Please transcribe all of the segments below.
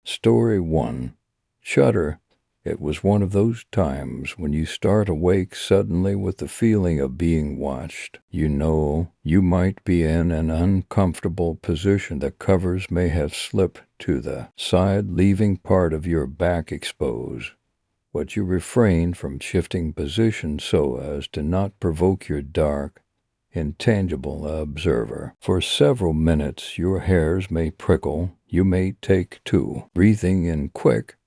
Story 1. Shudder. It was one of those times when you start awake suddenly with the feeling of being watched. You know you might be in an uncomfortable position. The covers may have slipped to the side, leaving part of your back exposed. But you refrain from shifting position so as to not provoke your dark, intangible observer. For several minutes your hairs may prickle. You may take to breathing in quick,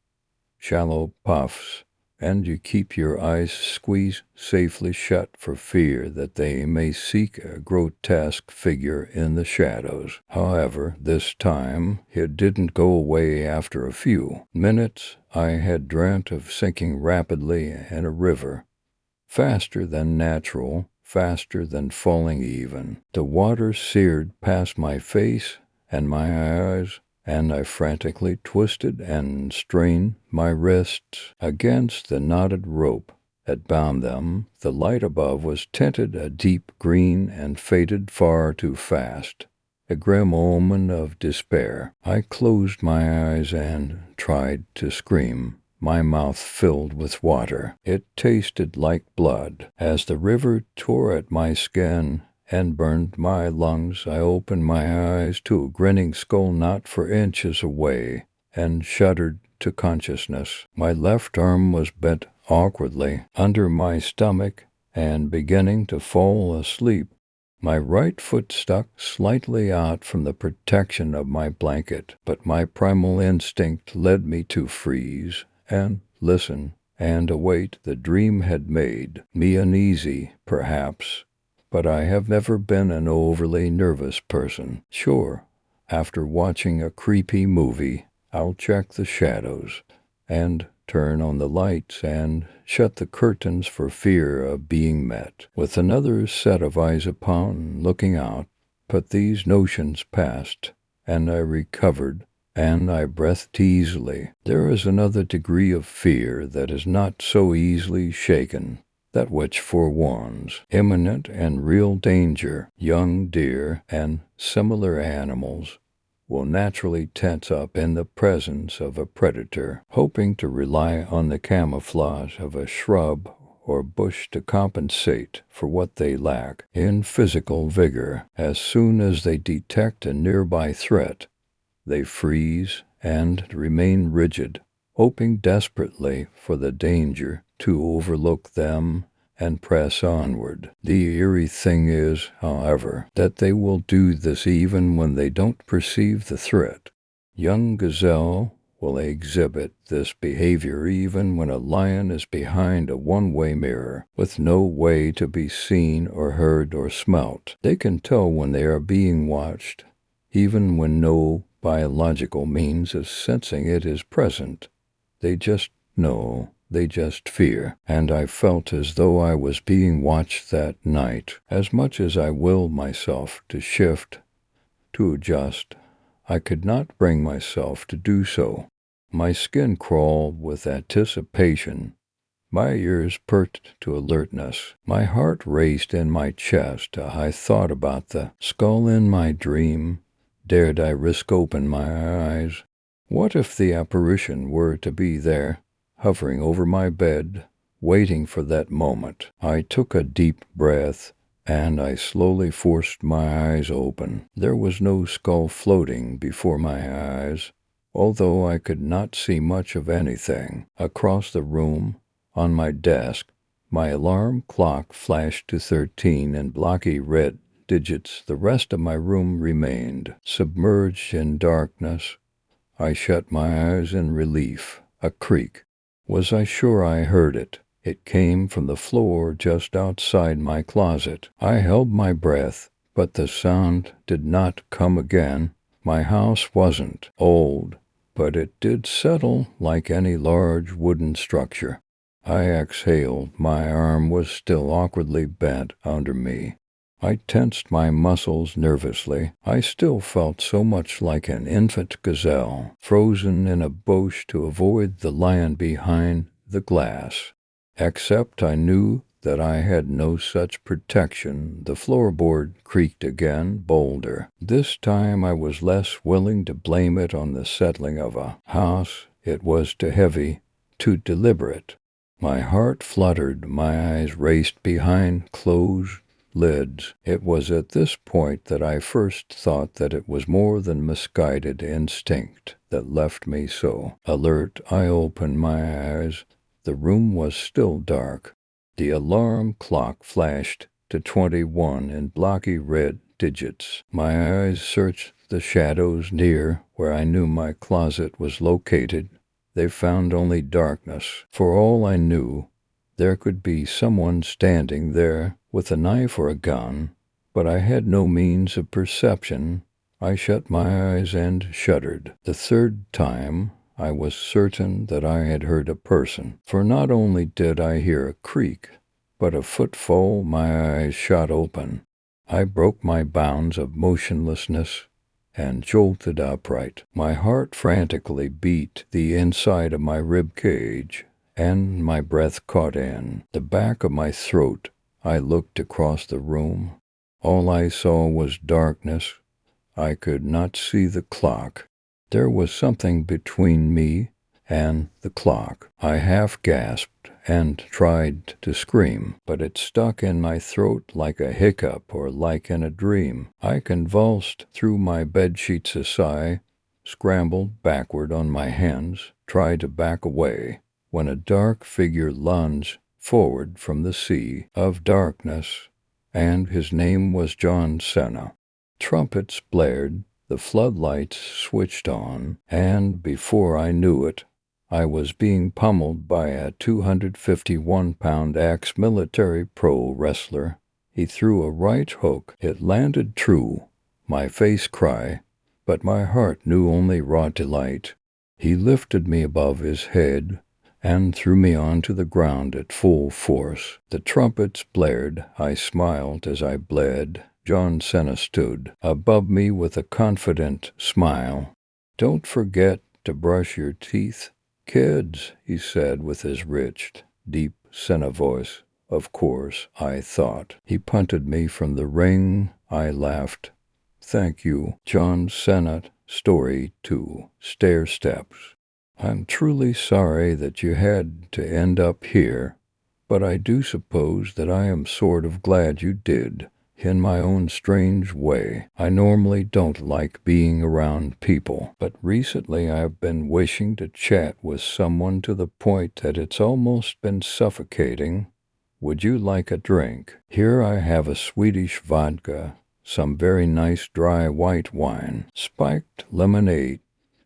shallow puffs, and you keep your eyes squeezed safely shut for fear that they may seek a grotesque figure in the shadows. However, this time it didn't go away. After a few minutes I had dreamt of sinking rapidly in a river, faster than natural, faster than falling even. The water seared past my face and my eyes, and I frantically twisted and strained my wrists against the knotted rope that bound them. The light above was tinted a deep green and faded far too fast, a grim omen of despair. I closed my eyes and tried to scream, my mouth filled with water. It tasted like blood. As the river tore at my skin and burned my lungs, I opened my eyes to a grinning skull not 4 inches away and shuddered to consciousness. My left arm was bent awkwardly under my stomach and beginning to fall asleep. My right foot stuck slightly out from the protection of my blanket, but my primal instinct led me to freeze and listen and await. The dream had made me uneasy, perhaps, but I have never been an overly nervous person. Sure, after watching a creepy movie, I'll check the shadows and turn on the lights and shut the curtains for fear of being met with another set of eyes upon looking out. But these notions passed, and I recovered, and I breathed easily. There is another degree of fear that is not so easily shaken, that which forewarns imminent and real danger. Young deer and similar animals will naturally tense up in the presence of a predator, hoping to rely on the camouflage of a shrub or bush to compensate for what they lack in physical vigor. As soon as they detect a nearby threat, they freeze and remain rigid, hoping desperately for the danger to overlook them and press onward. The eerie thing is, however, that they will do this even when they don't perceive the threat. Young gazelle will exhibit this behavior even when a lion is behind a one-way mirror, with no way to be seen or heard or smelt. They can tell when they are being watched, even when no biological means of sensing it is present. They just know. They just fear, and I felt as though I was being watched that night. As much as I willed myself to shift, to adjust, I could not bring myself to do so. My skin crawled with anticipation. My ears perked to alertness. My heart raced in my chest. I thought about the skull in my dream. Dared I risk open my eyes? What if the apparition were to be there, hovering over my bed, waiting for that moment? I took a deep breath, and I slowly forced my eyes open. There was no skull floating before my eyes, although I could not see much of anything. Across the room, on my desk, my alarm clock flashed to 13 in blocky red digits. The rest of my room remained submerged in darkness. I shut my eyes in relief. A creak. Was I sure I heard it? It came from the floor just outside my closet. I held my breath, but the sound did not come again. My house wasn't old, but it did settle like any large wooden structure. I exhaled. My arm was still awkwardly bent under me. I tensed my muscles nervously. I still felt so much like an infant gazelle, frozen in a bush to avoid the lion behind the glass. Except I knew that I had no such protection, the floorboard creaked again, bolder. This time I was less willing to blame it on the settling of a house. It was too heavy, too deliberate. My heart fluttered, my eyes raced behind closed lids. It was at this point that I first thought that it was more than misguided instinct that left me so alert. I opened my eyes. The room was still dark. The alarm clock flashed to 21 in blocky red digits. My eyes searched the shadows near where I knew my closet was located. They found only darkness. For all I knew, there could be someone standing there with a knife or a gun, but I had no means of perception. I shut my eyes and shuddered. The third time, I was certain that I had heard a person, for not only did I hear a creak, but a footfall. My eyes shot open. I broke my bounds of motionlessness and jolted upright. My heart frantically beat the inside of my rib cage, and my breath caught in the back of my throat. I looked across the room. All I saw was darkness. I could not see the clock. There was something between me and the clock. I half gasped and tried to scream, but it stuck in my throat like a hiccup or like in a dream. I convulsed through my bedsheets a sigh, scrambled backward on my hands, tried to back away, when a dark figure lunged forward from the sea of darkness, and his name was John Senna. Trumpets blared, the floodlights switched on, and before I knew it, I was being pummeled by a 251-pound ex-military pro wrestler. He threw a right hook. It landed true. My face cried, but my heart knew only raw delight. He lifted me above his head and threw me onto the ground at full force. The trumpets blared. I smiled as I bled. John Senna stood above me with a confident smile. "Don't forget to brush your teeth, kids," he said with his rich, deep Senna voice. Of course, I thought. He punted me from the ring. I laughed. "Thank you." John Senna, Story 2, Stair Steps. "I'm truly sorry that you had to end up here, but I do suppose that I am sort of glad you did, in my own strange way. I normally don't like being around people, but recently I've been wishing to chat with someone to the point that it's almost been suffocating. Would you like a drink? Here I have a Swedish vodka, some very nice dry white wine, spiked lemonade,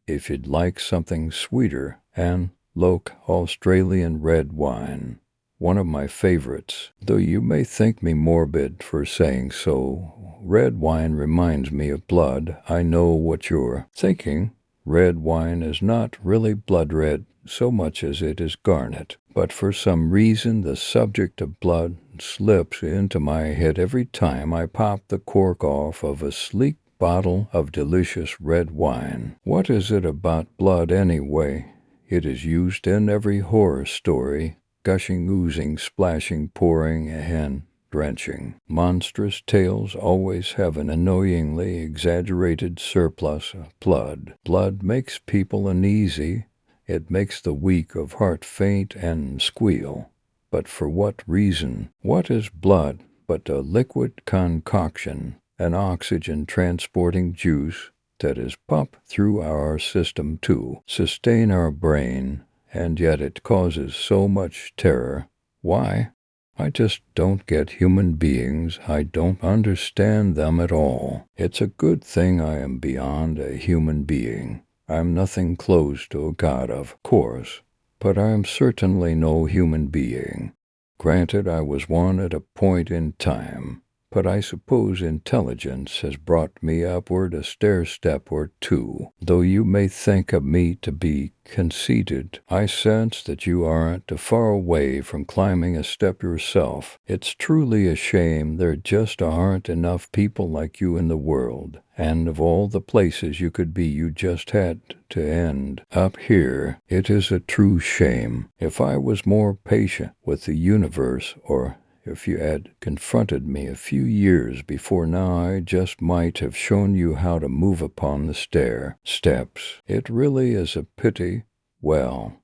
if you'd like something sweeter, and look, Australian red wine, one of my favorites, though you may think me morbid for saying so. Red wine reminds me of blood. I know what you're thinking. Red wine is not really blood red so much as it is garnet, but for some reason the subject of blood slips into my head every time I pop the cork off of a sleek bottle of delicious red wine. What is it about blood anyway? It is used in every horror story. Gushing, oozing, splashing, pouring, and drenching. Monstrous tales always have an annoyingly exaggerated surplus of blood. Blood makes people uneasy. It makes the weak of heart faint and squeal. But for what reason? What is blood but a liquid concoction, an oxygen-transporting juice that is pumped through our system to sustain our brain, and yet it causes so much terror? Why? I just don't get human beings. I don't understand them at all. It's a good thing I am beyond a human being. I'm nothing close to a god, of course, but I am certainly no human being. Granted, I was one at a point in time, but I suppose intelligence has brought me upward a stair-step or two. Though you may think of me to be conceited, I sense that you aren't too far away from climbing a step yourself. It's truly a shame there just aren't enough people like you in the world, and of all the places you could be, you just had to end up here. It is a true shame. If I was more patient with the universe, or if you had confronted me a few years before now, I just might have shown you how to move upon the steps. It really is a pity. Well,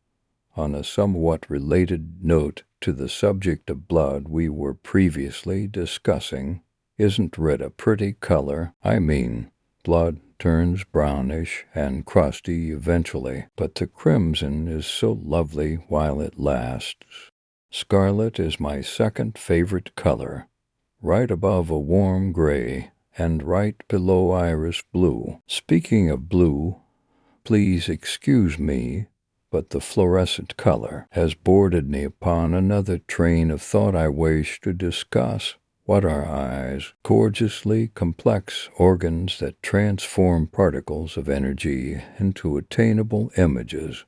on a somewhat related note to the subject of blood we were previously discussing, isn't red a pretty color? I mean, blood turns brownish and crusty eventually, but the crimson is so lovely while it lasts. Scarlet is my second favorite color, right above a warm gray and right below iris blue. Speaking of blue, please excuse me, but the fluorescent color has boarded me upon another train of thought I wish to discuss. What are eyes? Gorgeously complex organs that transform particles of energy into attainable images.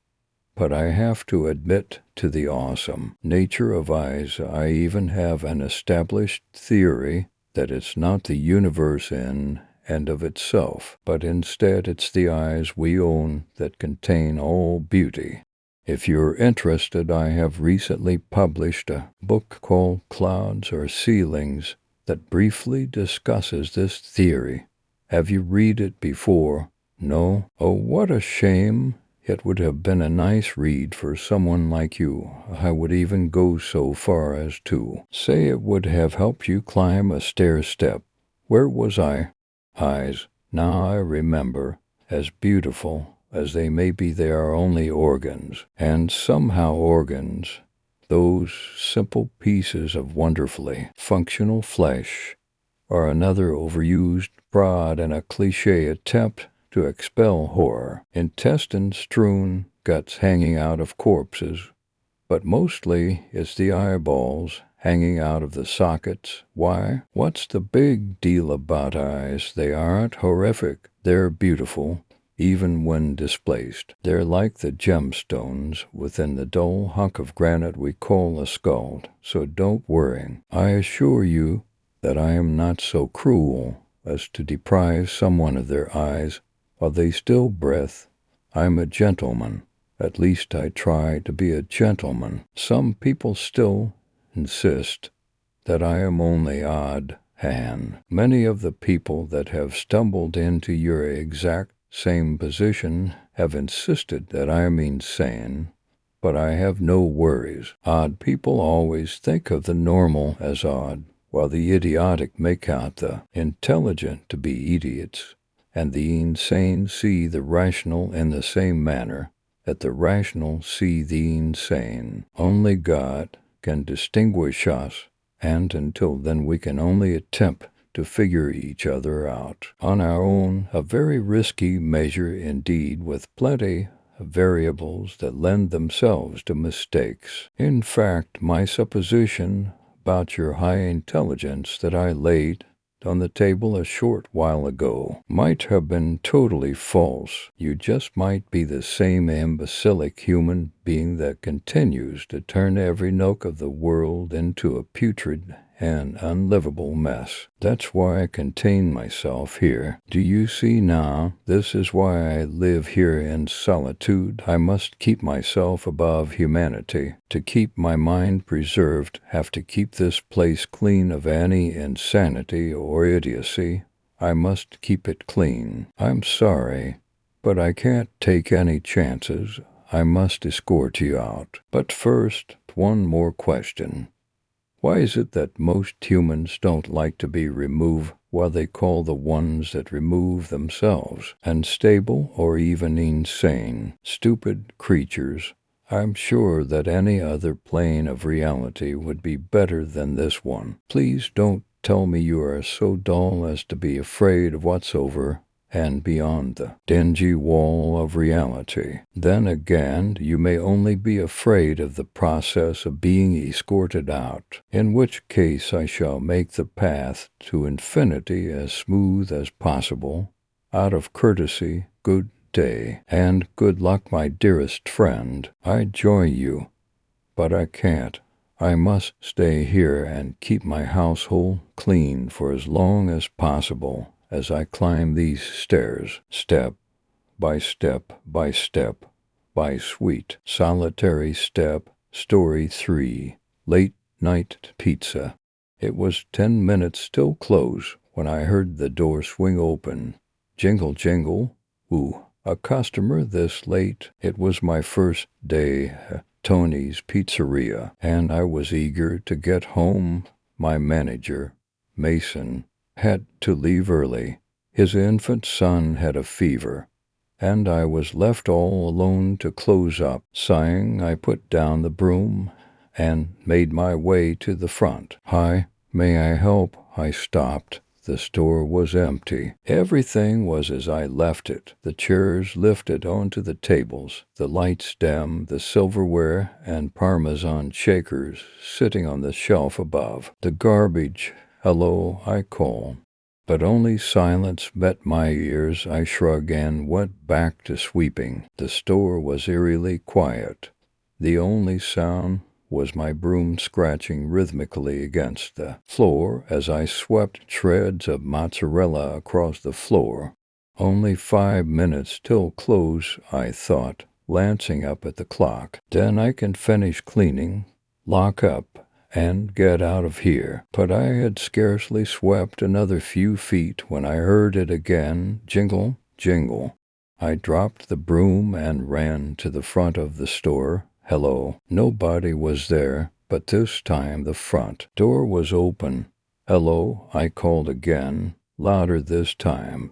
But I have to admit to the awesome nature of eyes. I even have an established theory that it's not the universe in and of itself, but instead it's the eyes we own that contain all beauty. If you're interested, I have recently published a book called Clouds or Ceilings that briefly discusses this theory. Have you read it before? No? Oh, what a shame. It would have been a nice read for someone like you. I would even go so far as to say it would have helped you climb a stair step. Where was I? Eyes, now I remember, as beautiful as they may be, they are only organs, and somehow organs, those simple pieces of wonderfully functional flesh, are another overused, broad, and a cliché attempt to expel horror. Intestines strewn, guts hanging out of corpses, but mostly it's the eyeballs hanging out of the sockets. Why? What's the big deal about eyes? They aren't horrific. They're beautiful, even when displaced. They're like the gemstones within the dull hunk of granite we call a skull. So don't worry. I assure you that I am not so cruel as to deprive someone of their eyes while they still breathe. I'm a gentleman. At least I try to be a gentleman. Some people still insist that I am only odd hand. Many of the people that have stumbled into your exact same position have insisted that I am insane, but I have no worries. Odd people always think of the normal as odd, while the idiotic make out the intelligent to be idiots, and the insane see the rational in the same manner that the rational see the insane. Only God can distinguish us, and until then we can only attempt to figure each other out on our own, a very risky measure indeed, with plenty of variables that lend themselves to mistakes. In fact, my supposition about your high intelligence that I laid on the table a short while ago might have been totally false. You just might be the same imbecilic human being that continues to turn every nook of the world into a putrid and unlivable mess. That's why I contain myself here. Do you see now? This is why I live here in solitude. I must keep myself above humanity. To keep my mind preserved, have to keep this place clean of any insanity or idiocy. I must keep it clean. I'm sorry, but I can't take any chances. I must escort you out. But first, one more question. Why is it that most humans don't like to be removed, while they call the ones that remove themselves unstable or even insane? Stupid creatures. I'm sure that any other plane of reality would be better than this one. Please don't tell me you are so dull as to be afraid of what's over and beyond the dingy wall of reality. Then again, you may only be afraid of the process of being escorted out, in which case I shall make the path to infinity as smooth as possible. Out of courtesy, good day, and good luck, my dearest friend. I'd join you, but I can't. I must stay here and keep my household clean for as long as possible as I climb these stairs, step by step by step, by sweet, solitary step. Story 3. Late Night Pizza. It was 10 minutes still close when I heard the door swing open. Jingle, jingle. Ooh, a customer this late. It was my first day at Tony's Pizzeria, and I was eager to get home. My manager, Mason, had to leave early. His infant son had a fever, and I was left all alone to close up. Sighing, I put down the broom and made my way to the front. "Hi, may I help?" I stopped. The store was empty. Everything was as I left it. The chairs lifted onto the tables, the lights dim, the silverware and Parmesan shakers sitting on the shelf above. The garbage, "Hello," I called. But only silence met my ears. I shrugged and went back to sweeping. The store was eerily quiet. The only sound was my broom scratching rhythmically against the floor as I swept shreds of mozzarella across the floor. Only 5 minutes till close, I thought, glancing up at the clock. Then I can finish cleaning, lock up, and get out of here. But I had scarcely swept another few feet when I heard it again, jingle, jingle. I dropped the broom and ran to the front of the store. Hello. Nobody was there, but this time the front door was open. "Hello," I called again, louder this time,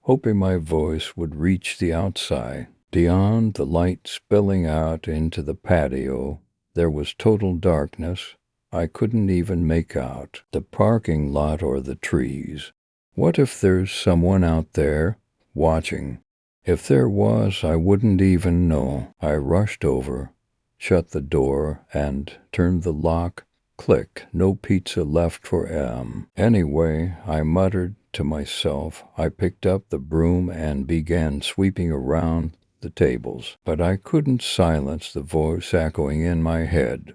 hoping my voice would reach the outside. Beyond the light spilling out into the patio, there was total darkness. I couldn't even make out the parking lot or the trees. What if there's someone out there watching? If there was, I wouldn't even know. I rushed over, shut the door, and turned the lock. Click. No pizza left for M. Anyway, I muttered to myself. I picked up the broom and began sweeping around the tables. But I couldn't silence the voice echoing in my head.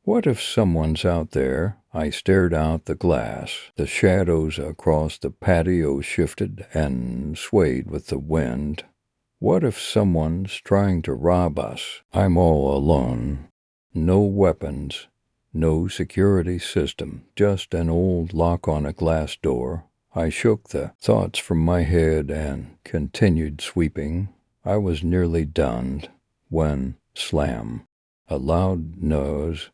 What if someone's out there? I stared out the glass. The shadows across the patio shifted and swayed with the wind. What if someone's trying to rob us? I'm all alone. No weapons, no security system, just an old lock on a glass door. I shook the thoughts from my head and continued sweeping. I was nearly done when, slam, a loud noise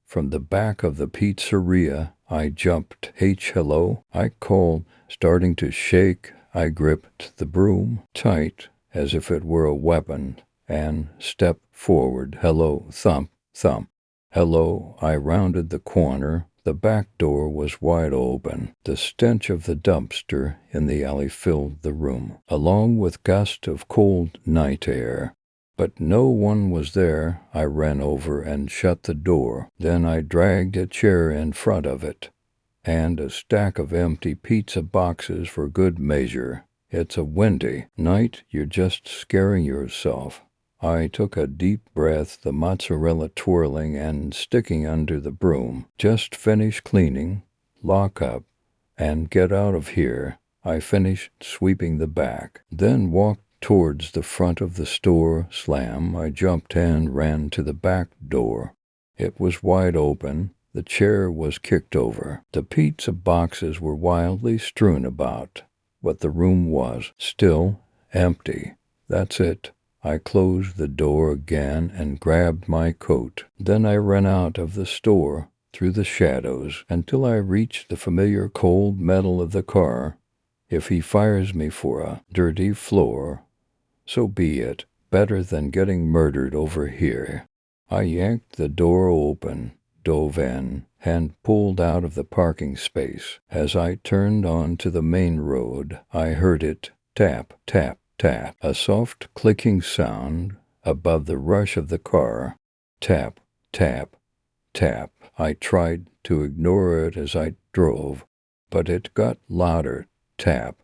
from the back of the pizzeria. I jumped. "Hello," I called, starting to shake. I gripped the broom tight, as if it were a weapon, and stepped forward. "Hello," thump, thump. "Hello." I rounded the corner. The back door was wide open. The stench of the dumpster in the alley filled the room, along with gusts of cold night air. But no one was there. I ran over and shut the door. Then I dragged a chair in front of it, and a stack of empty pizza boxes for good measure. It's a windy night. You're just scaring yourself. I took a deep breath, the mozzarella twirling and sticking under the broom. Just finish cleaning, lock up, and get out of here. I finished sweeping the back, then walked towards the front of the store. Slam. I jumped and ran to the back door. It was wide open. The chair was kicked over. The pizza boxes were wildly strewn about, but the room was still empty. That's it. I closed the door again and grabbed my coat. Then I ran out of the store, through the shadows, until I reached the familiar cold metal of the car. If he fires me for a dirty floor, so be it. Better than getting murdered over here. I yanked the door open, dove in, and pulled out of the parking space. As I turned onto the main road, I heard it tap, tap, tap, a soft clicking sound above the rush of the car. Tap, tap, tap. I tried to ignore it as I drove, but it got louder. Tap,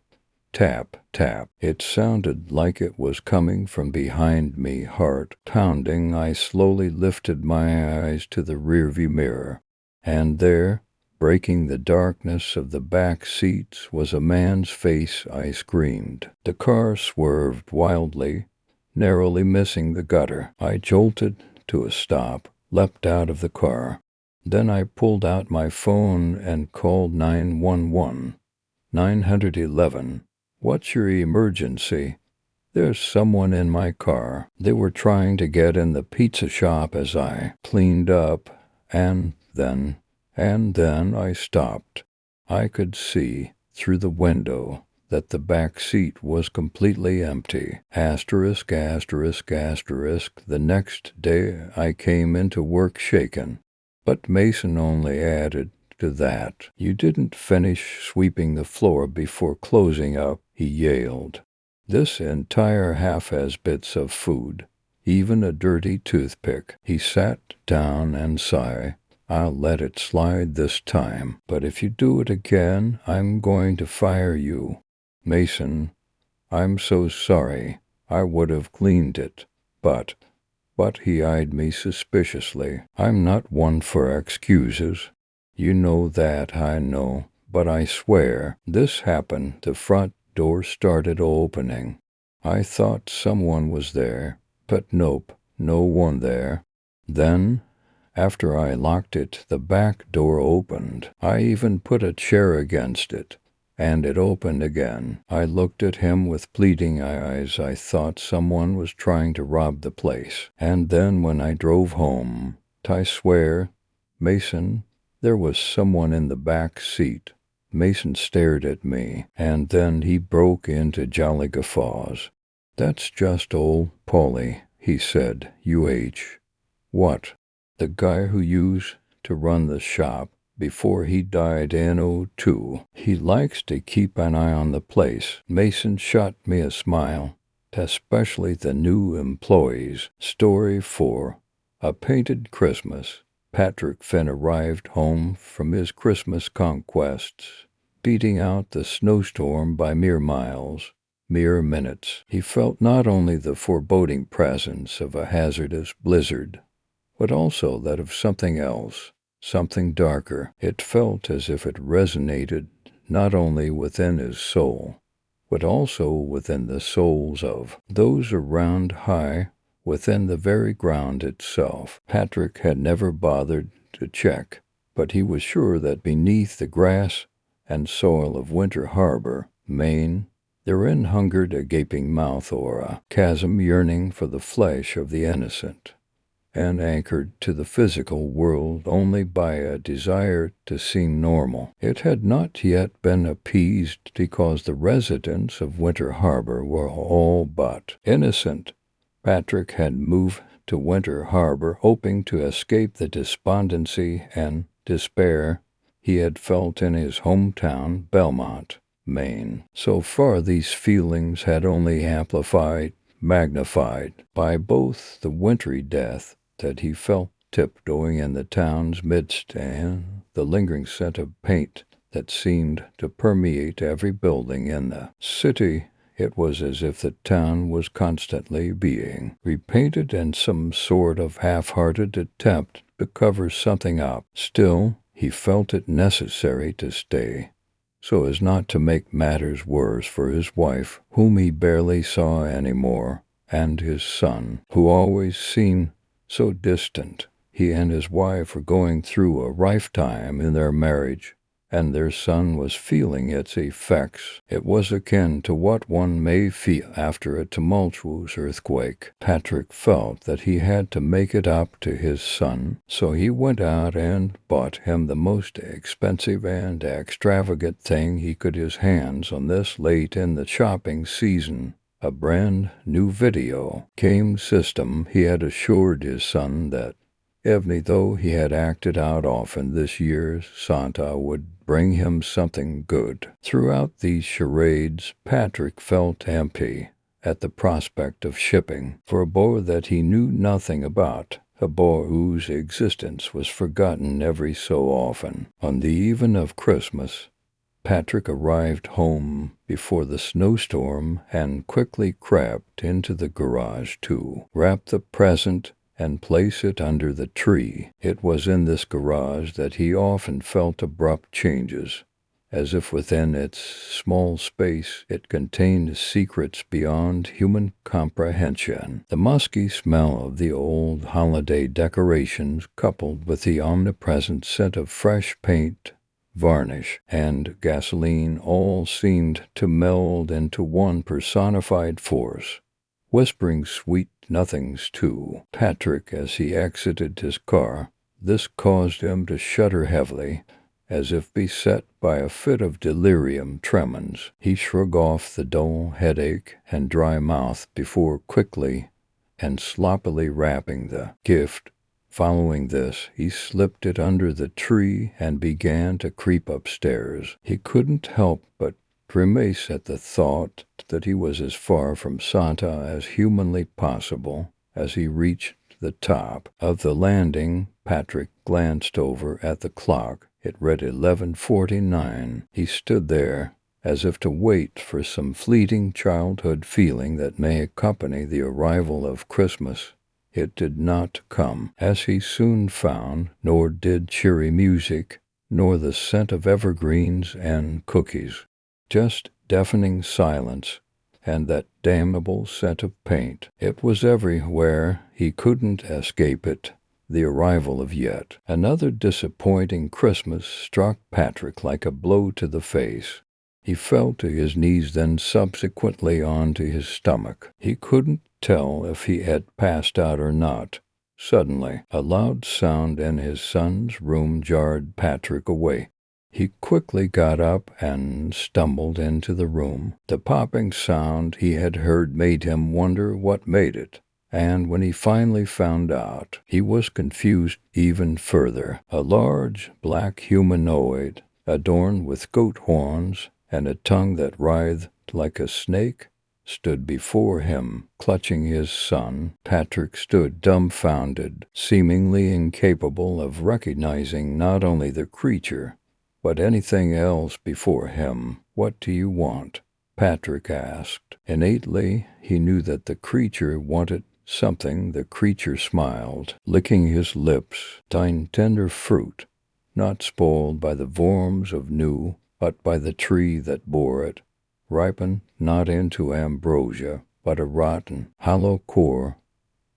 tap, tap. It sounded like it was coming from behind me. Heart pounding, I slowly lifted my eyes to the rearview mirror, and there, breaking the darkness of the back seats, was a man's face. I screamed. The car swerved wildly, narrowly missing the gutter. I jolted to a stop, leapt out of the car. Then I pulled out my phone and called 911. 911. What's your emergency? There's someone in my car. They were trying to get in the pizza shop as I cleaned up, and then I stopped. I could see through the window that the back seat was completely empty. Asterisk, asterisk, asterisk. The next day I came into work shaken. But Mason only added to that. You didn't finish sweeping the floor before closing up, he yelled. This entire half has bits of food, even a dirty toothpick. He sat down and sighed. I'll let it slide this time, but if you do it again, I'm going to fire you. Mason, I'm so sorry. I would have cleaned it, but he eyed me suspiciously. I'm not one for excuses. You know that, I know, but I swear this happened. The front door started opening. I thought someone was there, but nope, no one there. Then, after I locked it, the back door opened. I even put a chair against it, and it opened again. I looked at him with pleading eyes. I thought someone was trying to rob the place. And then when I drove home, I swear, Mason, there was someone in the back seat. Mason stared at me, and then he broke into jolly guffaws. That's just old Paulie, he said, UH. What? The guy who used to run the shop before he died in '02. He likes to keep an eye on the place. Mason shot me a smile, especially the new employees. Story 4. A Painted Christmas. Patrick Finn arrived home from his Christmas conquests, beating out the snowstorm by mere miles, mere minutes. He felt not only the foreboding presence of a hazardous blizzard, but also that of something else, something darker. It felt as if it resonated not only within his soul, but also within the souls of those around, high within the very ground itself. Patrick had never bothered to check, but he was sure that beneath the grass and soil of Winter Harbor, Maine, therein hungered a gaping mouth or a chasm yearning for the flesh of the innocent, and anchored to the physical world only by a desire to seem normal. It had not yet been appeased because the residents of Winter Harbor were all but innocent. Patrick had moved to Winter Harbor hoping to escape the despondency and despair he had felt in his hometown, Belmont, Maine. So far these feelings had only amplified, magnified by both the wintry death that he felt tiptoeing in the town's midst and the lingering scent of paint that seemed to permeate every building in the city. It was as if the town was constantly being repainted in some sort of half-hearted attempt to cover something up. Still, he felt it necessary to stay, so as not to make matters worse for his wife, whom he barely saw anymore, and his son, who always seemed so distant. He and his wife were going through a rife time in their marriage, and their son was feeling its effects. It was akin to what one may feel after a tumultuous earthquake. Patrick felt that he had to make it up to his son, so he went out and bought him the most expensive and extravagant thing he could his hands on this late in the shopping season. A brand new video game system. He had assured his son that even though he had acted out often this year, Santa would bring him something good. Throughout these charades, Patrick felt empty at the prospect of shipping for a boy that he knew nothing about, a boy whose existence was forgotten every so often. On the eve of Christmas, Patrick arrived home before the snowstorm and quickly crept into the garage to wrap the present and place it under the tree. It was in this garage that he often felt abrupt changes, as if within its small space it contained secrets beyond human comprehension. The musky smell of the old holiday decorations, coupled with the omnipresent scent of fresh paint, varnish, and gasoline, all seemed to meld into one personified force, whispering sweet nothings to Patrick as he exited his car. This caused him to shudder heavily, as if beset by a fit of delirium tremens. He shrugged off the dull headache and dry mouth before quickly and sloppily wrapping the gift. Following this, he slipped it under the tree and began to creep upstairs. He couldn't help but grimace at the thought that he was as far from Santa as humanly possible. As he reached the top of the landing, Patrick glanced over at the clock. It read 11:49. He stood there, as if to wait for some fleeting childhood feeling that may accompany the arrival of Christmas. It did not come, as he soon found, nor did cheery music, nor the scent of evergreens and cookies. Just deafening silence, and that damnable scent of paint. It was everywhere. He couldn't escape it. The arrival of yet another disappointing Christmas struck Patrick like a blow to the face. He fell to his knees, then subsequently onto his stomach. He couldn't tell if he had passed out or not. Suddenly, a loud sound in his son's room jarred Patrick awake. He quickly got up and stumbled into the room. The popping sound he had heard made him wonder what made it, and when he finally found out, he was confused even further. A large black humanoid, adorned with goat horns and a tongue that writhed like a snake, stood before him, clutching his son. Patrick stood dumbfounded, seemingly incapable of recognizing not only the creature, but anything else before him. "What do you want?" Patrick asked. Innately, he knew that the creature wanted something. The creature smiled, licking his lips, tender fruit, not spoiled by the worms of new, but by the tree that bore it, ripened not into ambrosia, but a rotten, hollow core.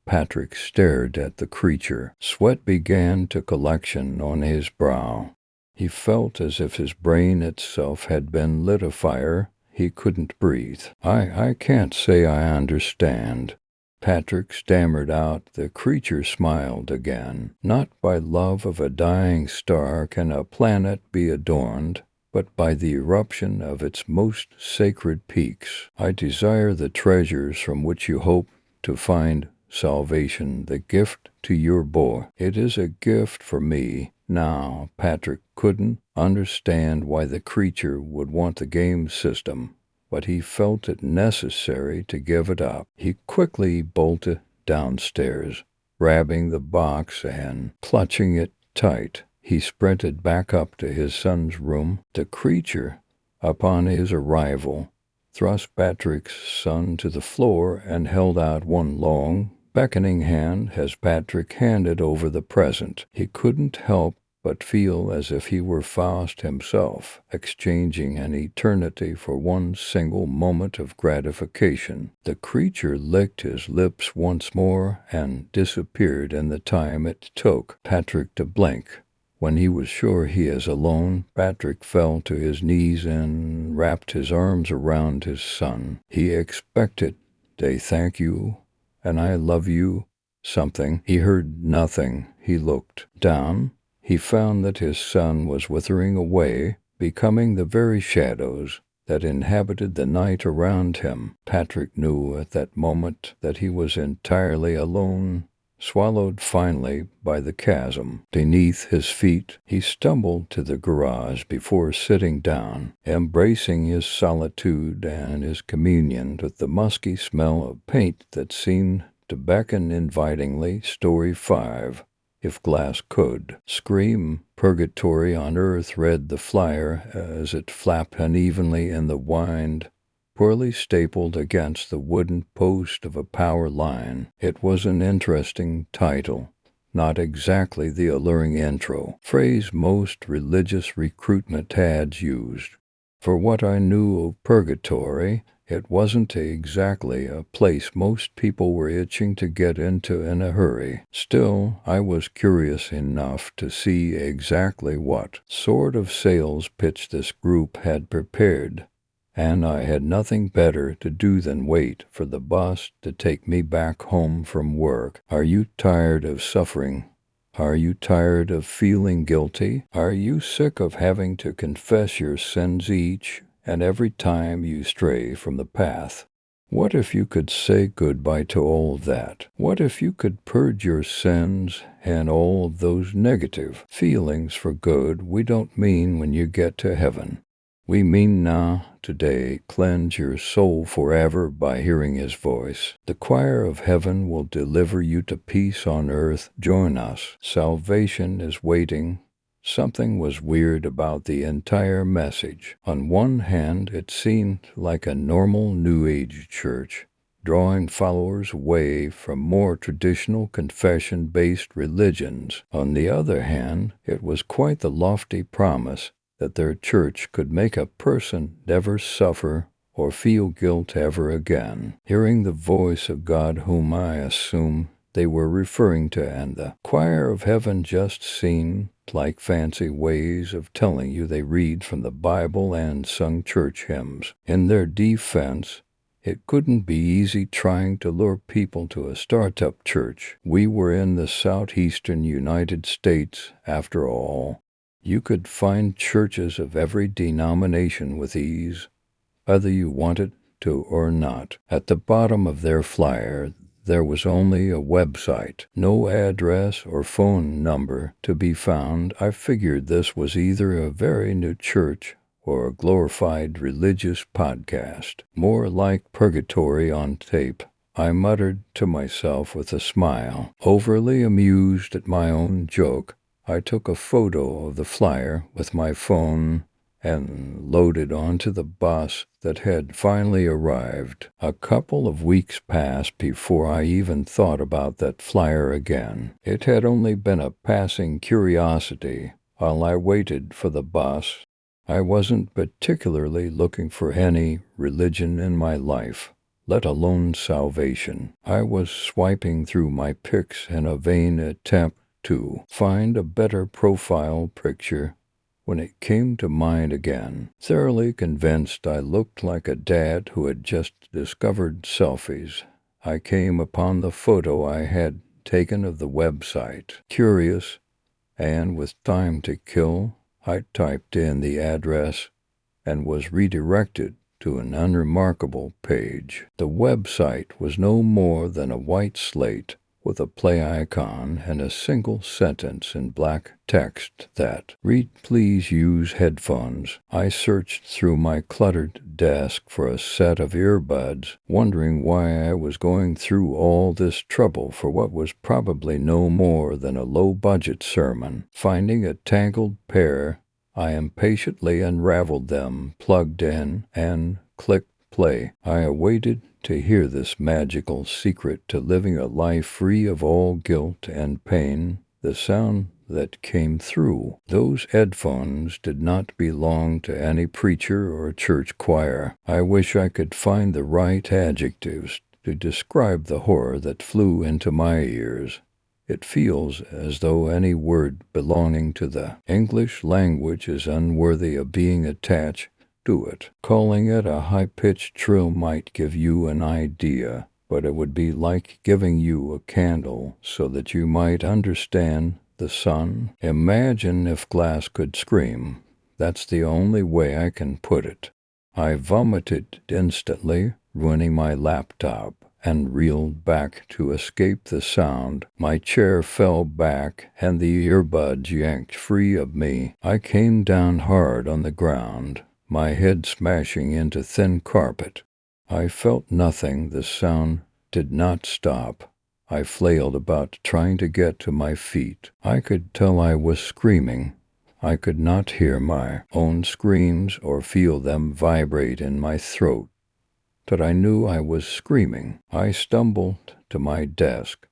Patrick stared at the creature. Sweat began to collection on his brow. He felt as if his brain itself had been lit afire. He couldn't breathe. I can't say I understand," Patrick stammered out. The creature smiled again. "Not by love of a dying star can a planet be adorned, but by the eruption of its most sacred peaks. I desire the treasures from which you hope to find salvation, the gift to your boy. It is a gift for me." Now, Patrick couldn't understand why the creature would want the game system, but he felt it necessary to give it up. He quickly bolted downstairs, grabbing the box and clutching it tight. He sprinted back up to his son's room. The creature, upon his arrival, thrust Patrick's son to the floor and held out one long, beckoning hand as Patrick handed over the present. He couldn't help but feel as if he were Faust himself, exchanging an eternity for one single moment of gratification. The creature licked his lips once more and disappeared in the time it took Patrick to blink. When he was sure he is alone, Patrick fell to his knees and wrapped his arms around his son. He expected a "thank you" and "I love you" something. He heard nothing. He looked down. He found that his son was withering away, becoming the very shadows that inhabited the night around him. Patrick knew at that moment that he was entirely alone, swallowed finally by the chasm beneath his feet. He stumbled to the garage before sitting down, embracing his solitude and his communion with the musky smell of paint that seemed to beckon invitingly. Story 5. If glass could scream, "Purgatory on Earth," read the flyer as it flapped unevenly in the wind, poorly stapled against the wooden post of a power line. It was an interesting title, not exactly the alluring intro phrase most religious recruitment ads used. For what I knew of purgatory, it wasn't exactly a place most people were itching to get into in a hurry. Still, I was curious enough to see exactly what sort of sales pitch this group had prepared, and I had nothing better to do than wait for the bus to take me back home from work. Are you tired of suffering? Are you tired of feeling guilty? Are you sick of having to confess your sins each and every time you stray from the path? What if you could say goodbye to all that? What if you could purge your sins and all those negative feelings for good? We don't mean when you get to heaven. We mean now, today, cleanse your soul forever by hearing his voice. The choir of heaven will deliver you to peace on earth. Join us. Salvation is waiting. Something was weird about the entire message. On one hand, it seemed like a normal New Age church, drawing followers away from more traditional confession-based religions. On the other hand, it was quite the lofty promise that their church could make a person never suffer or feel guilt ever again. Hearing the voice of God, whom I assume they were referring to, and the choir of heaven just seemed like fancy ways of telling you they read from the Bible and sung church hymns. In their defense, it couldn't be easy trying to lure people to a startup church. We were in the southeastern United States, after all. You could find churches of every denomination with ease, whether you wanted to or not. At the bottom of their flyer, there was only a website, no address or phone number to be found. I figured this was either a very new church or a glorified religious podcast, more like purgatory on tape. I muttered to myself with a smile, overly amused at my own joke. I took a photo of the flyer with my phone and loaded onto the bus that had finally arrived. A couple of weeks passed before I even thought about that flyer again. It had only been a passing curiosity while I waited for the bus. I wasn't particularly looking for any religion in my life, let alone salvation. I was swiping through my pics in a vain attempt to find a better profile picture when it came to mind again. Thoroughly convinced I looked like a dad who had just discovered selfies, I came upon the photo I had taken of the website. Curious, and with time to kill, I typed in the address and was redirected to an unremarkable page. The website was no more than a white slate with a play icon and a single sentence in black text that read, "Please use headphones." I searched through my cluttered desk for a set of earbuds, wondering why I was going through all this trouble for what was probably no more than a low-budget sermon. Finding a tangled pair, I impatiently unraveled them, plugged in, and clicked play. I awaited to hear this magical secret to living a life free of all guilt and pain. The sound that came through those headphones did not belong to any preacher or church choir. I wish I could find the right adjectives to describe the horror that flew into my ears. It feels as though any word belonging to the English language is unworthy of being attached to it. Calling it a high-pitched trill might give you an idea, but it would be like giving you a candle so that you might understand the sun. Imagine if glass could scream. That's the only way I can put it. I vomited instantly, ruining my laptop, and reeled back to escape the sound. My chair fell back, and the earbuds yanked free of me. I came down hard on the ground, my head smashing into thin carpet. I felt nothing. The sound did not stop. I flailed about, trying to get to my feet. I could tell I was screaming. I could not hear my own screams or feel them vibrate in my throat, but I knew I was screaming. I stumbled to my desk,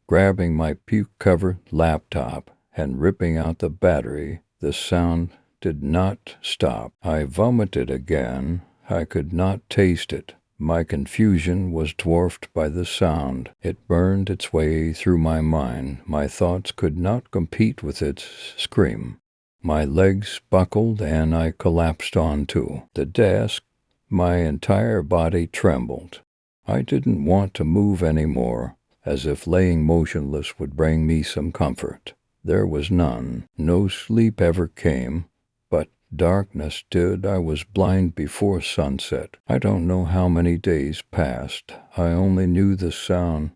grabbing my puke-covered laptop and ripping out the battery. The sound did not stop. I vomited again. I could not taste it. My confusion was dwarfed by the sound. It burned its way through my mind. My thoughts could not compete with its scream. My legs buckled and I collapsed onto the desk. My entire body trembled. I didn't want to move anymore, as if laying motionless would bring me some comfort. There was none. No sleep ever came, but darkness did. I was blind before sunset. I don't know how many days passed. I only knew the sound,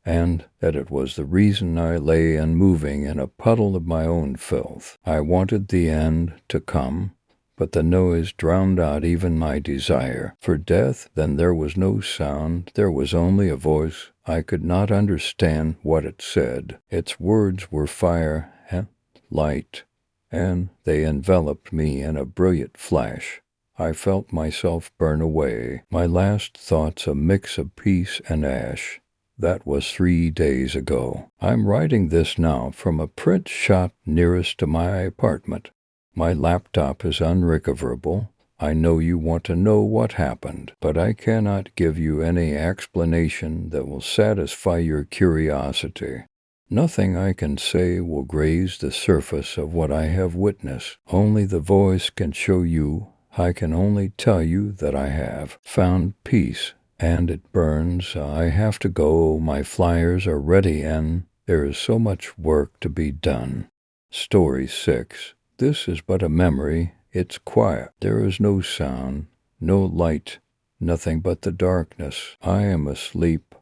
and that it was the reason I lay unmoving in a puddle of my own filth. I wanted the end to come, but the noise drowned out even my desire for death. Then there was no sound. There was only a voice. I could not understand what it said. Its words were fire and light, and they enveloped me in a brilliant flash. I felt myself burn away. My last thoughts a mix of peace and ash. That was 3 days ago. I'm writing this now from a print shop nearest to my apartment. My laptop is unrecoverable. I know you want to know what happened, but I cannot give you any explanation that will satisfy your curiosity. Nothing I can say will graze the surface of what I have witnessed. Only the voice can show you. I can only tell you that I have found peace, and it burns. I have to go. My flyers are ready, and there is so much work to be done. Story 6. This is but a memory. It's quiet. There is no sound, no light, nothing but the darkness. I am asleep,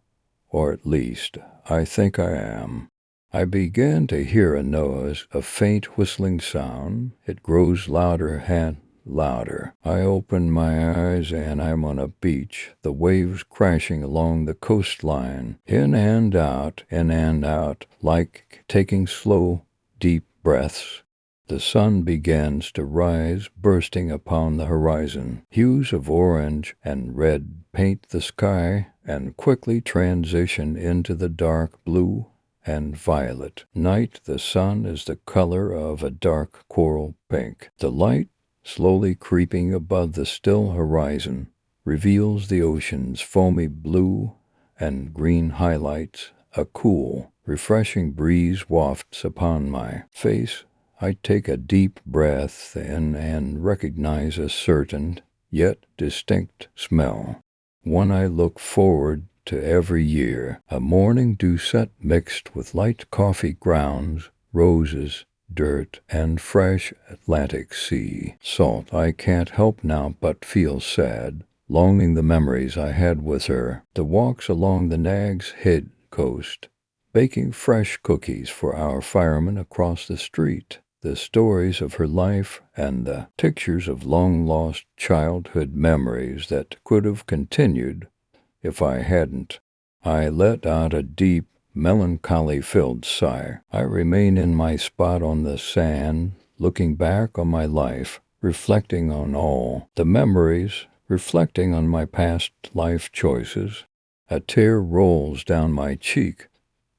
or at least I think I am. I began to hear a noise, a faint whistling sound. It grows louder and louder. I open my eyes and I'm on a beach, the waves crashing along the coastline, in and out, like taking slow, deep breaths. The sun begins to rise, bursting upon the horizon. Hues of orange and red paint the sky and quickly transition into the dark blue and violet. Night, the sun is the color of a dark coral pink. The light, slowly creeping above the still horizon, reveals the ocean's foamy blue and green highlights. A cool, refreshing breeze wafts upon my face. I take a deep breath in and recognize a certain, yet distinct smell. One I look forward to every year. A morning dew-set mixed with light coffee grounds, roses, dirt, and fresh Atlantic sea salt. I can't help now but feel sad, longing the memories I had with her. The walks along the Nag's Head coast, baking fresh cookies for our firemen across the street. The stories of her life and the pictures of long-lost childhood memories that could have continued if I hadn't. I let out a deep, melancholy-filled sigh. I remain in my spot on the sand, looking back on my life, reflecting on all the memories, reflecting on my past life choices. A tear rolls down my cheek.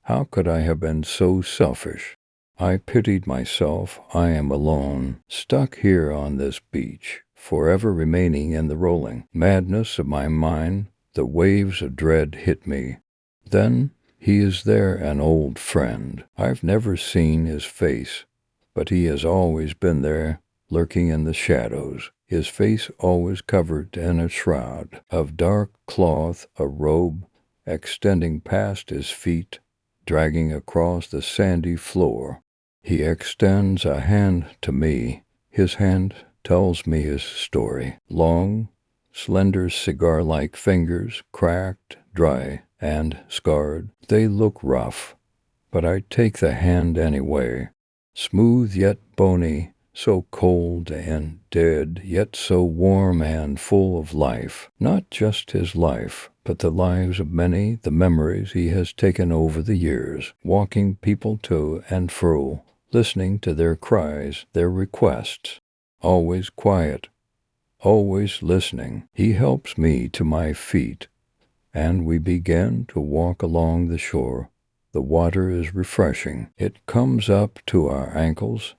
How could I have been so selfish? I pitied myself. I am alone, stuck here on this beach, forever remaining in the rolling madness of my mind. The waves of dread hit me. Then he is there, an old friend. I've never seen his face, but he has always been there, lurking in the shadows, his face always covered in a shroud of dark cloth, a robe extending past his feet, dragging across the sandy floor. He extends a hand to me. His hand tells me his story. Long, slender cigar-like fingers, cracked, dry, and scarred. They look rough, but I take the hand anyway. Smooth yet bony, so cold and dead, yet so warm and full of life. Not just his life, but the lives of many, the memories he has taken over the years, walking people to and fro, listening to their cries, their requests. Always quiet, always listening. He helps me to my feet, and we begin to walk along the shore. The water is refreshing. It comes up to our ankles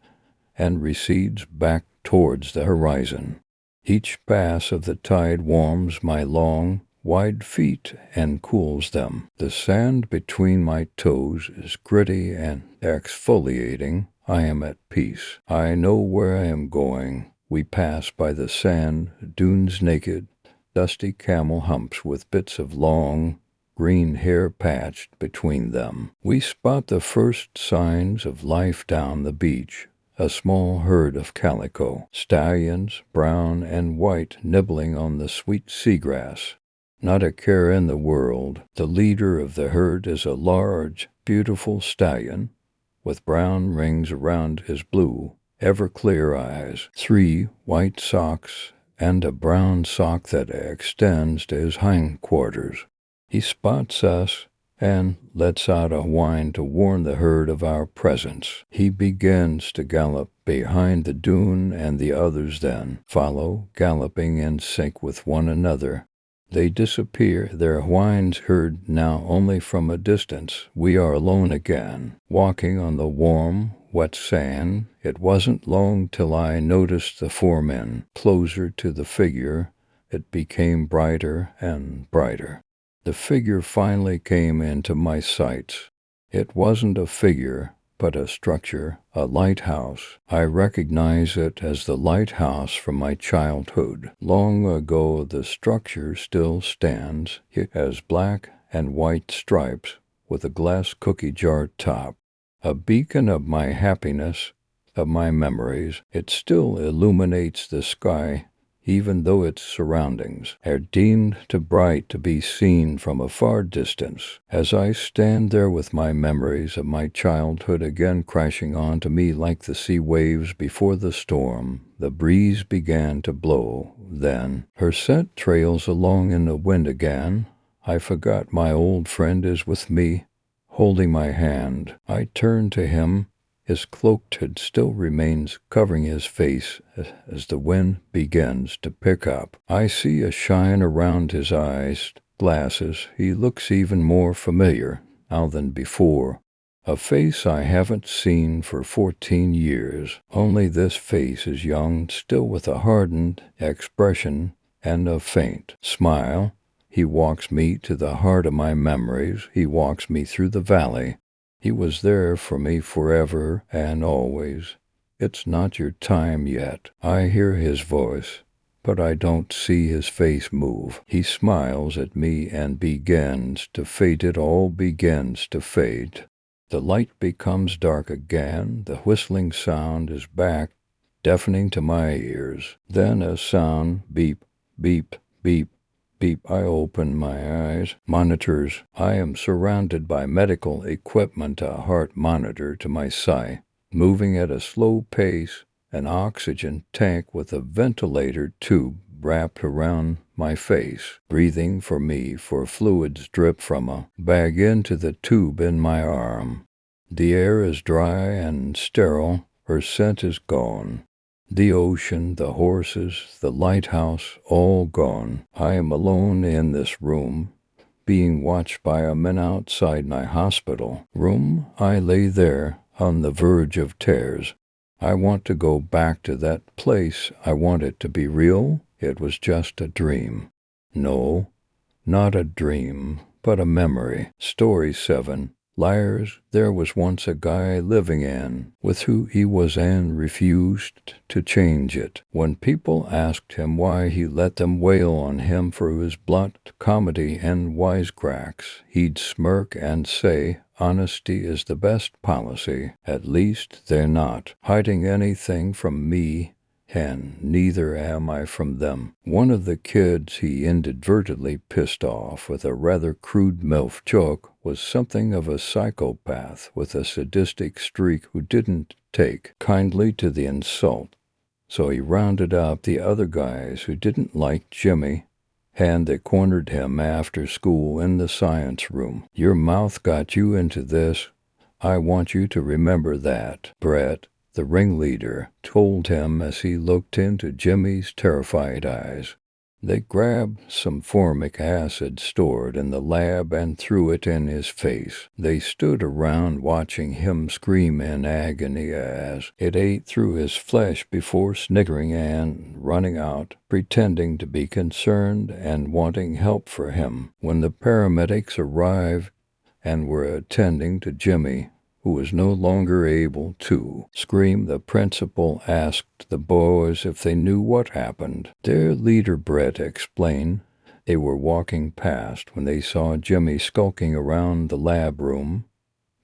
and recedes back towards the horizon. Each pass of the tide warms my long, wide feet and cools them. The sand between my toes is gritty and exfoliating. I am at peace. I know where I am going. We pass by the sand dunes naked, dusty camel humps with bits of long, green hair patched between them. We spot the first signs of life down the beach. A small herd of calico, stallions, brown and white, nibbling on the sweet seagrass. Not a care in the world. The leader of the herd is a large, beautiful stallion, with brown rings around his blue, ever-clear eyes, 3 white socks, and a brown sock that extends to his hindquarters. He spots us and lets out a whine to warn the herd of our presence. He begins to gallop behind the dune, and the others then follow, galloping in sync with one another. They disappear, their whines heard now only from a distance. We are alone again, walking on the warm, wet sand. It wasn't long till I noticed the 4 men. Closer to the figure, it became brighter and brighter. The figure finally came into my sights. It wasn't a figure, but a structure, a lighthouse. I recognize it as the lighthouse from my childhood. Long ago, the structure still stands. It has black and white stripes with a glass cookie jar top. A beacon of my happiness, of my memories. It still illuminates the sky, even though its surroundings are deemed too bright to be seen from a far distance. As I stand there with my memories of my childhood again crashing onto me like the sea waves before the storm, the breeze began to blow. Then her scent trails along in the wind again. I forgot my old friend is with me, holding my hand. I turn to him. His cloaked hood still remains covering his face as the wind begins to pick up. I see a shine around his eyes, glasses. He looks even more familiar now than before. A face I haven't seen for 14 years. Only this face is young, still with a hardened expression and a faint smile. He walks me to the heart of my memories. He walks me through the valley. He was there for me forever and always. It's not your time yet. I hear his voice, but I don't see his face move. He smiles at me and begins to fade. It all begins to fade. The light becomes dark again. The whistling sound is back, deafening to my ears. Then a sound, beep, beep, beep. Beep. I open my eyes. Monitors. I am surrounded by medical equipment, a heart monitor to my side, moving at a slow pace, an oxygen tank with a ventilator tube wrapped around my face, breathing for me, for fluids drip from a bag into the tube in my arm. The air is dry and sterile. Her scent is gone. The ocean, the horses, the lighthouse, all gone. I am alone in this room, being watched by a man outside my hospital room. I lay there on the verge of tears. I want to go back to that place. I want it to be real. It was just a dream. No, not a dream, but a memory. Story 7. Liars. There was once a guy living in with who he was and refused to change it. When people asked him why, he let them wail on him for his blunt comedy and wisecracks. He'd smirk and say, honesty is the best policy. At least they're not hiding anything from me, and neither am I from them. One of the kids he inadvertently pissed off with a rather crude MILF joke was something of a psychopath with a sadistic streak who didn't take kindly to the insult. So he rounded up the other guys who didn't like Jimmy, and they cornered him after school in the science room. Your mouth got you into this. I want you to remember that. Brett, the ringleader, told him as he looked into Jimmy's terrified eyes. They grabbed some formic acid stored in the lab and threw it in his face. They stood around watching him scream in agony as it ate through his flesh before sniggering and running out, pretending to be concerned and wanting help for him. When the paramedics arrived and were attending to Jimmy, who was no longer able to scream, the principal asked the boys if they knew what happened. Their leader, Brett, explained they were walking past when they saw Jimmy skulking around the lab room.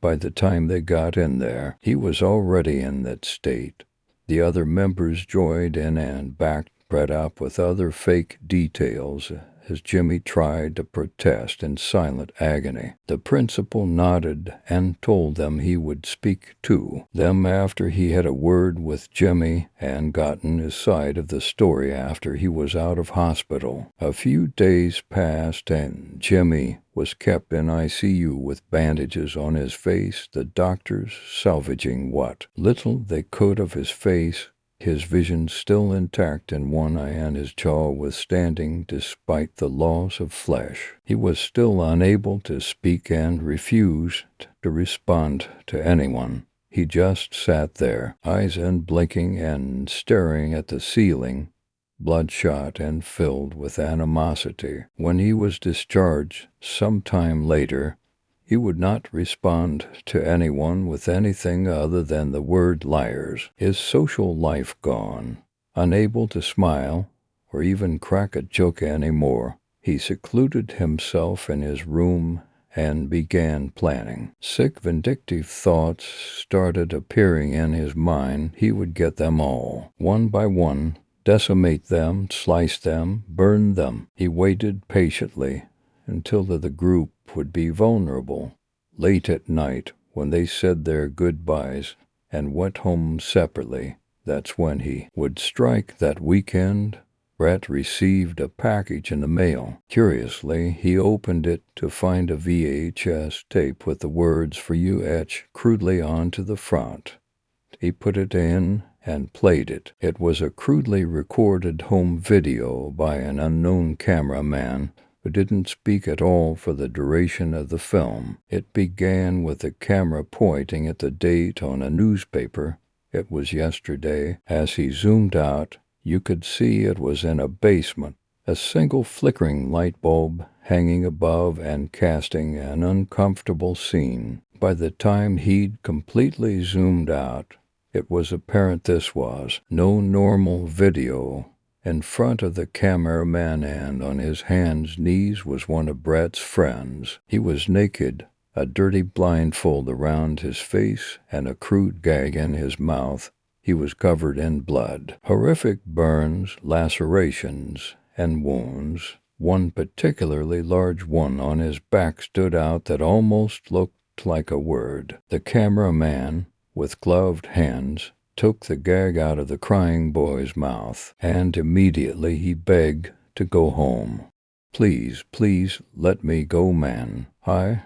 By the time they got in there, he was already in that state. The other members joined in and backed Brett up with other fake details as Jimmy tried to protest in silent agony. The principal nodded and told them he would speak to them after he had a word with Jimmy and gotten his side of the story after he was out of hospital. A few days passed and Jimmy was kept in ICU with bandages on his face, the doctors salvaging what little they could of his face, his vision still intact in one eye and his jaw withstanding despite the loss of flesh. He was still unable to speak and refused to respond to anyone. He just sat there, eyes unblinking and staring at the ceiling, bloodshot and filled with animosity. When he was discharged some time later, he would not respond to anyone with anything other than the word liars. His social life gone, unable to smile or even crack a joke anymore, he secluded himself in his room and began planning. Sick, vindictive thoughts started appearing in his mind. He would get them all, one by one, decimate them, slice them, burn them. He waited patiently until the group would be vulnerable. Late at night, when they said their goodbyes and went home separately, that's when he would strike. That weekend, Brett received a package in the mail. Curiously, he opened it to find a VHS tape with the words "For You" etched crudely onto the front. He put it in and played it. It was a crudely recorded home video by an unknown cameraman who didn't speak at all for the duration of the film. It began with the camera pointing at the date on a newspaper. It was yesterday. As he zoomed out, you could see it was in a basement, a single flickering light bulb hanging above and casting an uncomfortable scene. By the time he'd completely zoomed out, it was apparent this was no normal video. In front of the cameraman and on his hands and knees was one of Brett's friends. He was naked, a dirty blindfold around his face and a crude gag in his mouth. He was covered in blood. Horrific burns, lacerations, and wounds. One particularly large one on his back stood out that almost looked like a word. The cameraman, with gloved hands, took the gag out of the crying boy's mouth, and immediately he begged to go home. Please, please let me go, man. I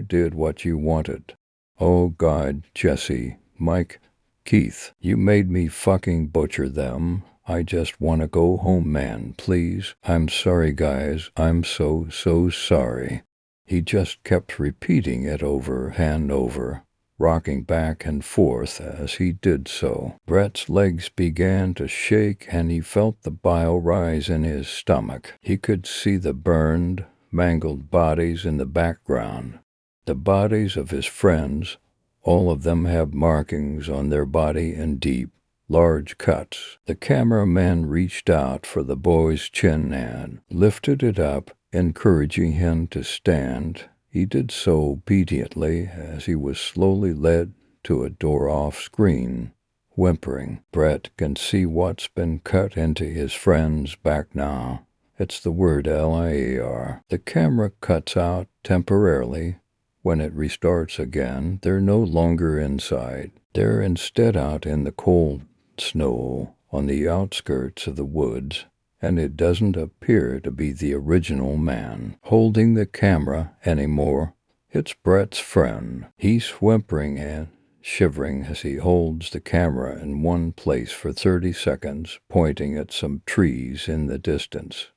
did what you wanted. Oh God, Jesse, Mike, Keith, you made me fucking butcher them. I just want to go home, man, please. I'm sorry, guys. I'm so sorry. He just kept repeating it over and over, rocking back and forth as he did so. Brett's legs began to shake and he felt the bile rise in his stomach. He could see the burned, mangled bodies in the background. The bodies of his friends, all of them have markings on their body and deep, large cuts. The cameraman reached out for the boy's chin and lifted it up, encouraging him to stand. He did so obediently as he was slowly led to a door off-screen, whimpering. Brett can see what's been cut into his friend's back now. It's the word LIAR. The camera cuts out temporarily. When it restarts again, they're no longer inside. They're instead out in the cold snow on the outskirts of the woods, and it doesn't appear to be the original man holding the camera anymore. It's Brett's friend. He's whimpering and shivering as he holds the camera in one place for 30 seconds, pointing at some trees in the distance.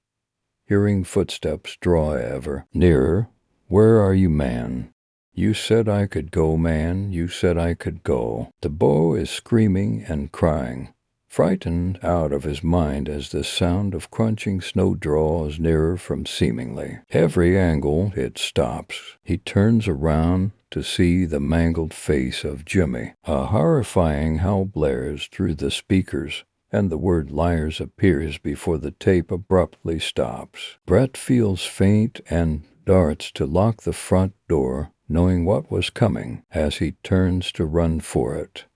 hearing footsteps draw ever nearer. Where are you, man? You said I could go, man, you said I could go. The boy is screaming and crying, frightened out of his mind as the sound of crunching snow draws nearer from seemingly every angle. It stops. He turns around to see the mangled face of Jimmy. A horrifying howl blares through the speakers, and the word liars appears before the tape abruptly stops. Brett feels faint and darts to lock the front door, knowing what was coming. As he turns to run for it,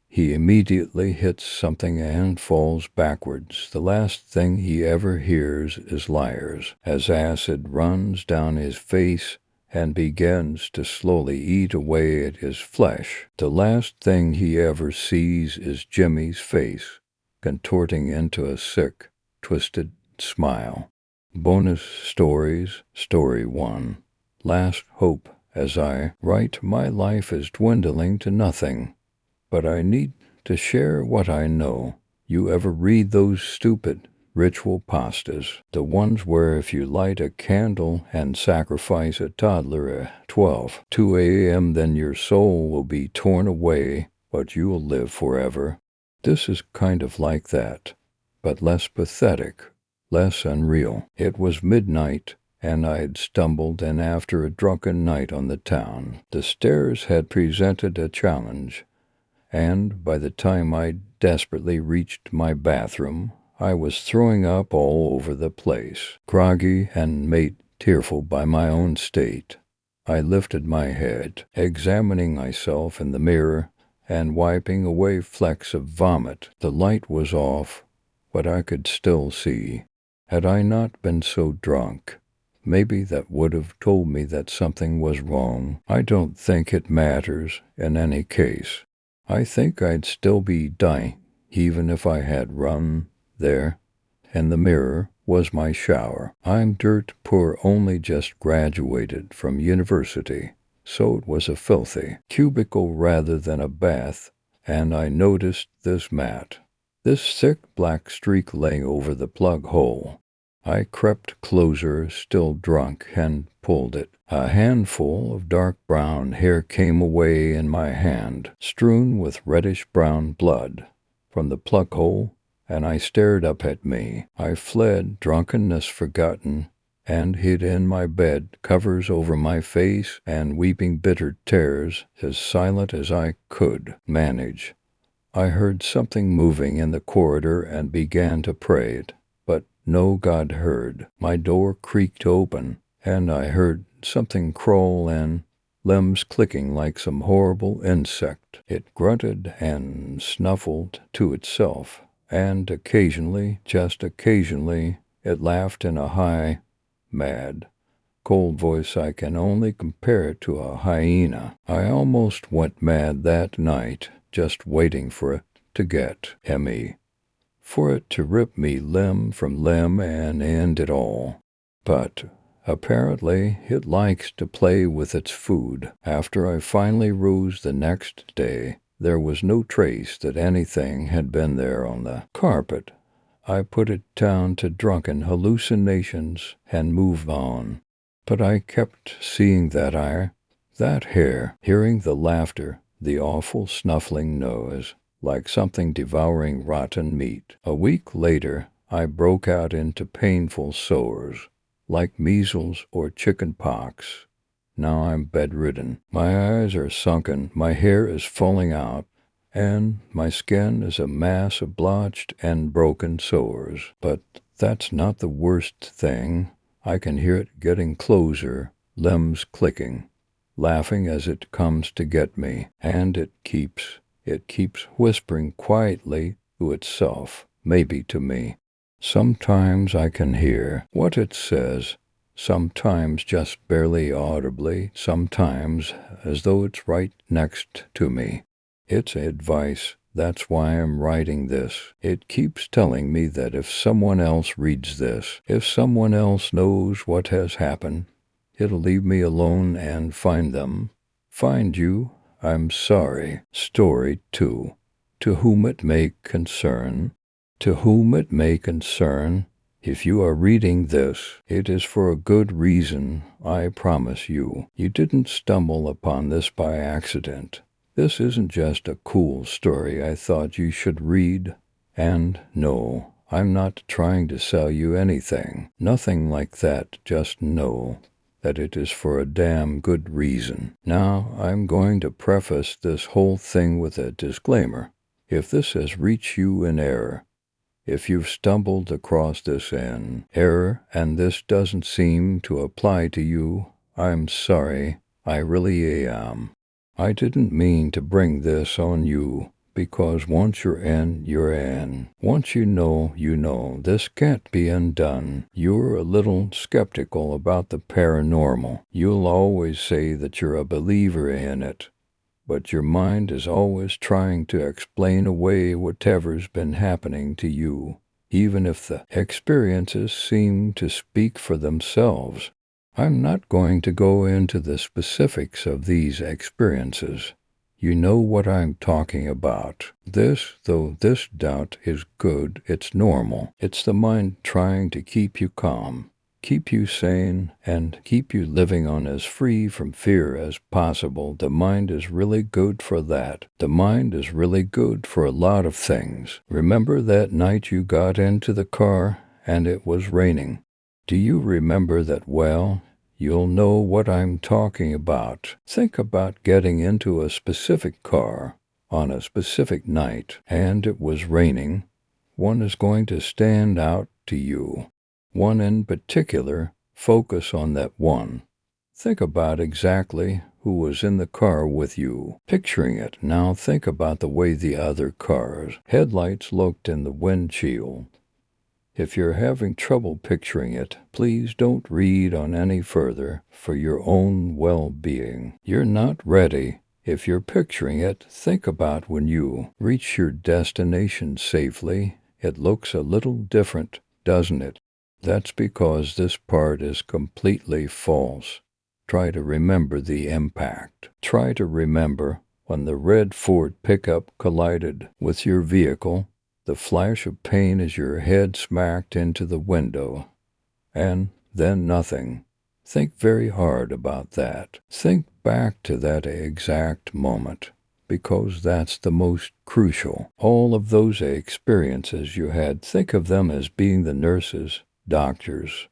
he immediately hits something and falls backwards. The last thing he ever hears is liars, as acid runs down his face and begins to slowly eat away at his flesh. The last thing he ever sees is Jimmy's face, contorting into a sick, twisted smile. Bonus stories, Story 1. Last hope. As I write, my life is dwindling to nothing, but I need to share what I know. You ever read those stupid ritual pastas? The ones where if you light a candle and sacrifice a toddler at 2 a.m., then your soul will be torn away, but you will live forever. This is kind of like that, but less pathetic, less unreal. It was midnight, and I had stumbled in after a drunken night on the town. The stairs had presented a challenge, and by the time I desperately reached my bathroom, I was throwing up all over the place. Groggy and made tearful by my own state, I lifted my head, examining myself in the mirror and wiping away flecks of vomit. The light was off, but I could still see. Had I not been so drunk, maybe that would have told me that something was wrong. I don't think it matters in any case. I think I'd still be dying, even if I had run there, and the mirror was my shower. I'm dirt poor, only just graduated from university, so it was a filthy cubicle rather than a bath, and I noticed this mat, this thick black streak laying over the plug hole. I crept closer, still drunk, and pulled it. A handful of dark brown hair came away in my hand, strewn with reddish-brown blood, from the plug hole, and I stared up at me. I fled, drunkenness forgotten, and hid in my bed, covers over my face, and weeping bitter tears, as silent as I could manage. I heard something moving in the corridor and began to pray it, but no God heard. My door creaked open, and I heard something crawl in, limbs clicking like some horrible insect. It grunted and snuffled to itself, and occasionally, just occasionally, it laughed in a high, mad, cold voice. I can only compare it to a hyena. I almost went mad that night, just waiting for it to get me, for it to rip me limb from limb and end it all. But apparently it likes to play with its food. After I finally rose the next day, there was no trace that anything had been there on the carpet. I put it down to drunken hallucinations and moved on. But I kept seeing that hair, hearing the laughter, the awful snuffling noise, like something devouring rotten meat. A week later, I broke out into painful sores, like measles or chicken pox. Now I'm bedridden. My eyes are sunken, my hair is falling out, and my skin is a mass of blotched and broken sores. But that's not the worst thing. I can hear it getting closer, limbs clicking, laughing as it comes to get me, and it keeps whispering quietly to itself, maybe to me. Sometimes I can hear what it says, sometimes just barely audibly, sometimes as though it's right next to me. It's advice. That's why I'm writing this. It keeps telling me that if someone else reads this, if someone else knows what has happened, it'll leave me alone and find you. I'm sorry. Story 2. To whom it may concern, If you are reading this, it is for a good reason, I promise you. You didn't stumble upon this by accident. This isn't just a cool story I thought you should read. And no, I'm not trying to sell you anything. Nothing like that. Just know that it is for a damn good reason. Now, I'm going to preface this whole thing with a disclaimer. If this has reached you in error, if you've stumbled across this in error and this doesn't seem to apply to you, I'm sorry. I really am. I didn't mean to bring this on you, because once you're in, you're in. Once you know, you know. This can't be undone. You're a little skeptical about the paranormal. You'll always say that you're a believer in it, but your mind is always trying to explain away whatever's been happening to you, even if the experiences seem to speak for themselves. I'm not going to go into the specifics of these experiences. You know what I'm talking about. Though this doubt is good, it's normal. It's the mind trying to keep you calm, keep you sane, and keep you living on as free from fear as possible. The mind is really good for that. The mind is really good for a lot of things. Remember that night you got into the car and it was raining? Do you remember that well? You'll know what I'm talking about. Think about getting into a specific car on a specific night and it was raining. One is going to stand out to you. One in particular. Focus on that one. Think about exactly who was in the car with you. Picturing it. Now think about the way the other car's headlights looked in the windshield. If you're having trouble picturing it, please don't read on any further for your own well-being. You're not ready. If you're picturing it, think about when you reach your destination safely. It looks a little different, doesn't it? That's because this part is completely false. Try to remember the impact. Try to remember when the red Ford pickup collided with your vehicle, the flash of pain as your head smacked into the window, and then nothing. Think very hard about that. Think back to that exact moment, because that's the most crucial. All of those experiences you had, think of them as being the nurses, doctors,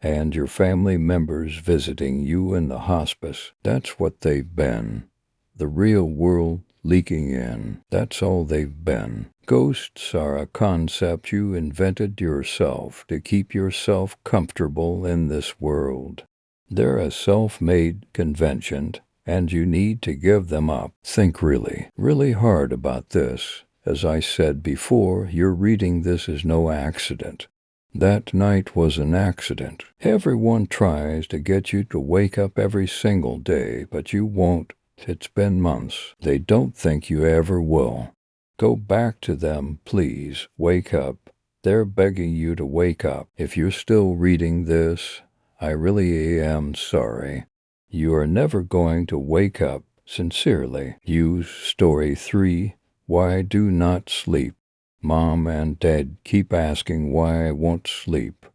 and your family members visiting you in the hospice. That's what they've been. The real world leaking in. That's all they've been. Ghosts are a concept you invented yourself to keep yourself comfortable in this world. They're a self-made convention, and you need to give them up. Think really, really hard about this. As I said before, your reading this is no accident. That night was an accident. Everyone tries to get you to wake up every single day, but you won't. It's been months. They don't think you ever will. Go back to them, please. Wake up. They're begging you to wake up. If you're still reading this, I really am sorry. You are never going to wake up. Sincerely. Use Story 3. Why do not sleep? Mom and Dad keep asking why I won't sleep.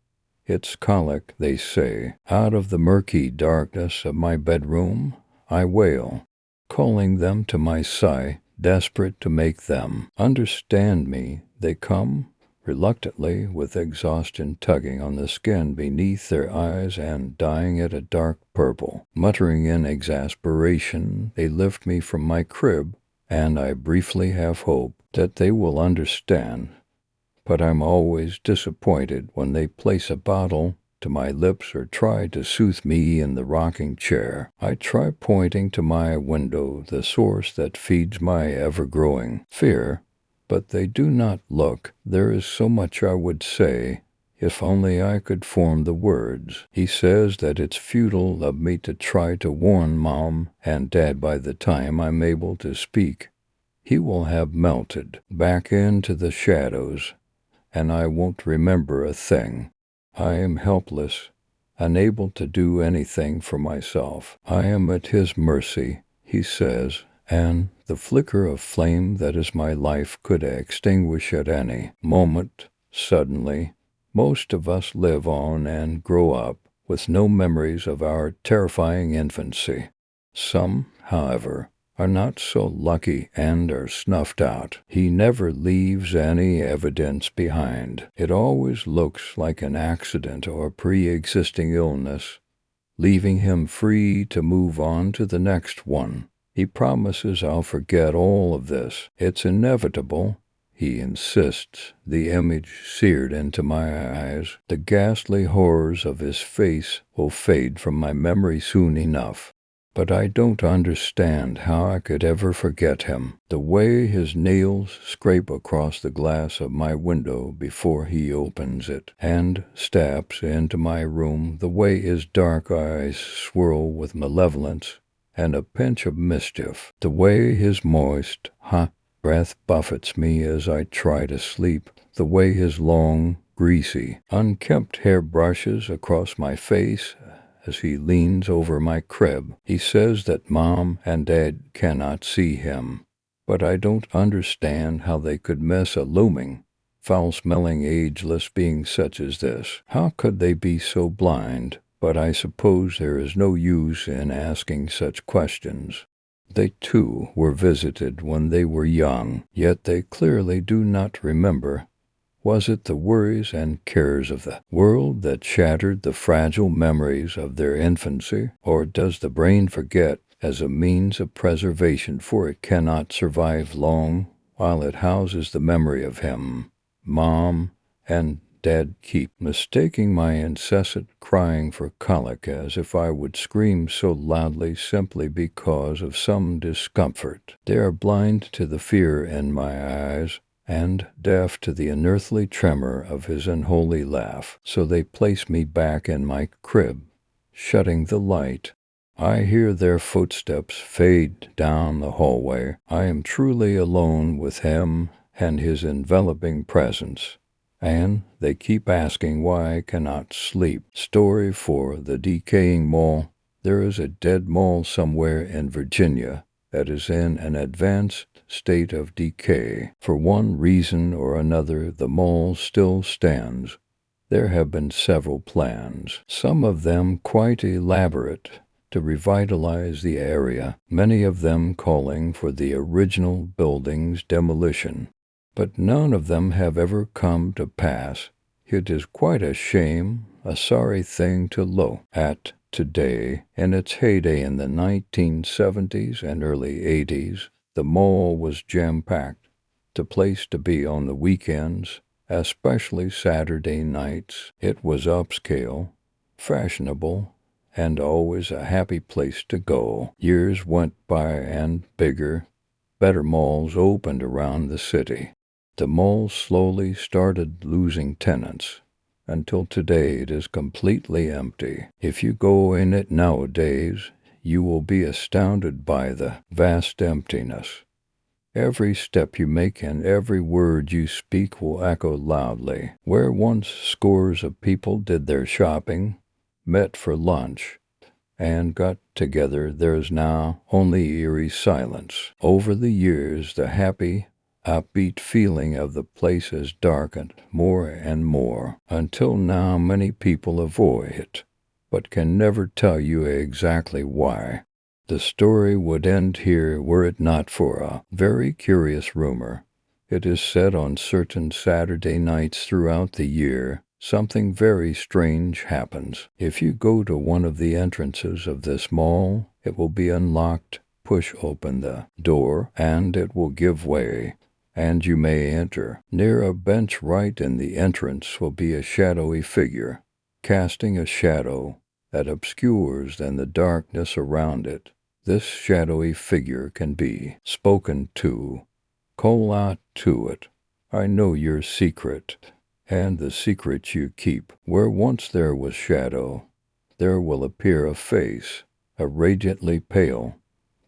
It's colic, they say. Out of the murky darkness of my bedroom, I wail, calling them to my side, desperate to make them understand me. They come reluctantly, with exhaustion tugging on the skin beneath their eyes and dyeing it a dark purple. Muttering in exasperation, they lift me from my crib, and I briefly have hope that they will understand. But I'm always disappointed when they place a bottle to my lips or try to soothe me in the rocking chair. I try pointing to my window, the source that feeds my ever-growing fear, but they do not look. There is so much I would say, if only I could form the words. He says that it's futile of me to try to warn Mom and Dad. By the time I'm able to speak, he will have melted back into the shadows, and I won't remember a thing. I am helpless, unable to do anything for myself. I am at his mercy, he says, and the flicker of flame that is my life could extinguish at any moment. Suddenly, Most of us live on and grow up with no memories of our terrifying infancy. Some, however, are not so lucky and are snuffed out. He never leaves any evidence behind. It always looks like an accident or pre-existing illness, leaving him free to move on to the next one. He promises I'll forget all of this. It's inevitable. He insists, the image seared into my eyes. The ghastly horrors of his face will fade from my memory soon enough. But I don't understand how I could ever forget him. The way his nails scrape across the glass of my window before he opens it and steps into my room, the way his dark eyes swirl with malevolence and a pinch of mischief, the way his moist, hot breath buffets me as I try to sleep, the way his long, greasy, unkempt hair brushes across my face as he leans over my crib. He says that Mom and Dad cannot see him, but I don't understand how they could miss a looming, foul-smelling, ageless being such as this. How could they be so blind? But I suppose there is no use in asking such questions. They, too, were visited when they were young, yet they clearly do not remember. Was it the worries and cares of the world that shattered the fragile memories of their infancy? Or does the brain forget as a means of preservation, for it cannot survive long while it houses the memory of him, Mom, and Dad keep, mistaking my incessant crying for colic, as if I would scream so loudly simply because of some discomfort. They are blind to the fear in my eyes, and deaf to the unearthly tremor of his unholy laugh. So they place me back in my crib, shutting the light. I hear their footsteps fade down the hallway. I am truly alone with him and his enveloping presence. And they keep asking why I cannot sleep. Story 4, the decaying mall. There is a dead mall somewhere in Virginia that is in an advanced state of decay. For one reason or another, the mall still stands. There have been several plans, some of them quite elaborate, to revitalize the area, many of them calling for the original building's demolition. But none of them have ever come to pass. It is quite a shame, a sorry thing to look at today. In its heyday in the 1970s and early 80s, the mall was jam-packed, the place to be on the weekends, especially Saturday nights. It was upscale, fashionable, and always a happy place to go. Years went by and bigger, better malls opened around the city. The mall slowly started losing tenants, until today it is completely empty. If you go in it nowadays, you will be astounded by the vast emptiness. Every step you make and every word you speak will echo loudly. Where once scores of people did their shopping, met for lunch, and got together, there is now only eerie silence. Over the years, the happy, upbeat feeling of the place has darkened more and more, until now many people avoid it, but can never tell you exactly why. The story would end here were it not for a very curious rumor. It is said on certain Saturday nights throughout the year, something very strange happens. If you go to one of the entrances of this mall, it will be unlocked. Push open the door, and it will give way, and you may enter. Near a bench right in the entrance will be a shadowy figure, casting a shadow that obscures then the darkness around it. This shadowy figure can be spoken to. Call out to it. I know your secret, and the secret you keep. Where once there was shadow, there will appear a face, a radiantly pale,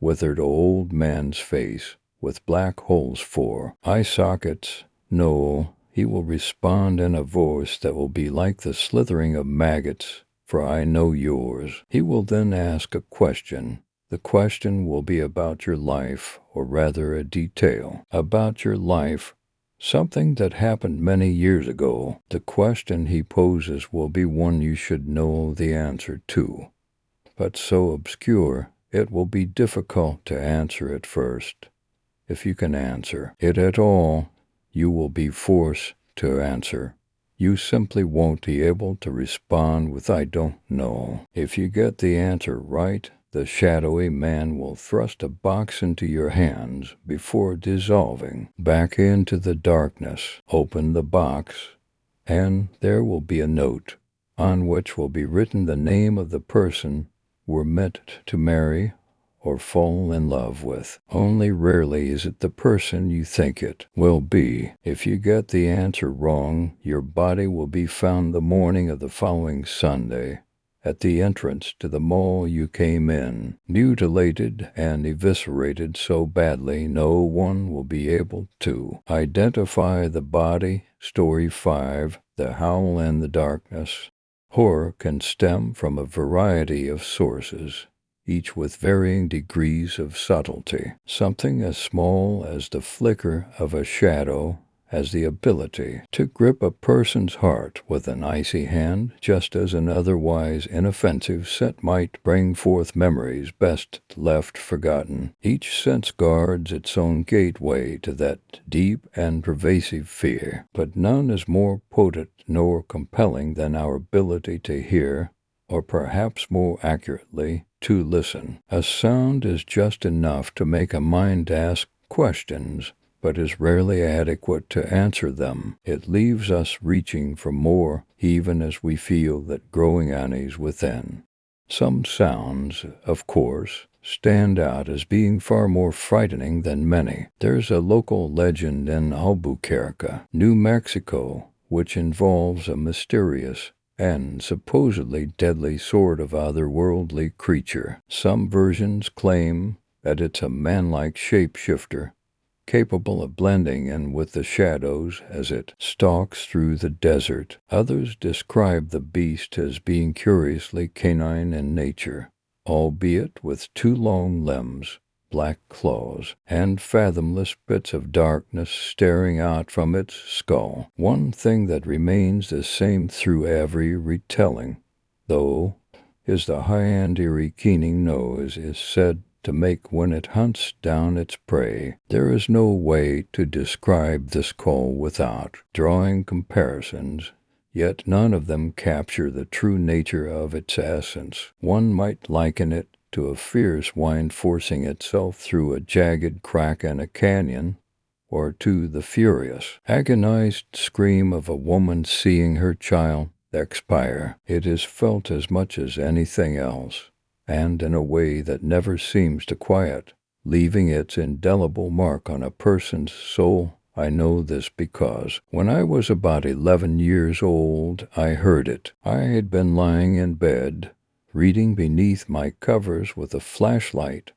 withered old man's face, with black holes for eye sockets. No, he will respond in a voice that will be like the slithering of maggots, for I know yours. He will then ask a question. The question will be about your life, or rather a detail about your life, something that happened many years ago. The question he poses will be one you should know the answer to, but so obscure it will be difficult to answer at first. If you can answer it at all, you will be forced to answer. You simply won't be able to respond with "I don't know." If you get the answer right, the shadowy man will thrust a box into your hands before dissolving back into the darkness. Open the box, and there will be a note on which will be written the name of the person we're meant to marry or fall in love with. Only rarely is it the person you think it will be. If you get the answer wrong, your body will be found the morning of the following Sunday at the entrance to the mall you came in, mutilated and eviscerated so badly no one will be able to identify the body. Story 5, The Howl in the Darkness. Horror can stem from a variety of sources, each with varying degrees of subtlety. Something as small as the flicker of a shadow has the ability to grip a person's heart with an icy hand, just as an otherwise inoffensive scent might bring forth memories best left forgotten. Each sense guards its own gateway to that deep and pervasive fear, but none is more potent nor compelling than our ability to hear, or perhaps more accurately, to listen. A sound is just enough to make a mind ask questions, but is rarely adequate to answer them. It leaves us reaching for more, even as we feel that growing unease within. Some sounds, of course, stand out as being far more frightening than many. There's a local legend in Albuquerque, New Mexico, which involves a mysterious and supposedly deadly sort of otherworldly creature. Some versions claim that it's a man-like shapeshifter, capable of blending in with the shadows as it stalks through the desert. Others describe the beast as being curiously canine in nature, albeit with 2 long limbs, black claws, and fathomless pits of darkness staring out from its skull. One thing that remains the same through every retelling, though, is the high and eerie keening nose is said to make when it hunts down its prey. There is no way to describe this call without drawing comparisons, yet none of them capture the true nature of its essence. One might liken it to a fierce wind forcing itself through a jagged crack in a canyon, or to the furious, agonized scream of a woman seeing her child expire. It is felt as much as anything else, and in a way that never seems to quiet, leaving its indelible mark on a person's soul. I know this because when I was about 11 years old, I heard it. I had been lying in bed, reading beneath my covers with a flashlight,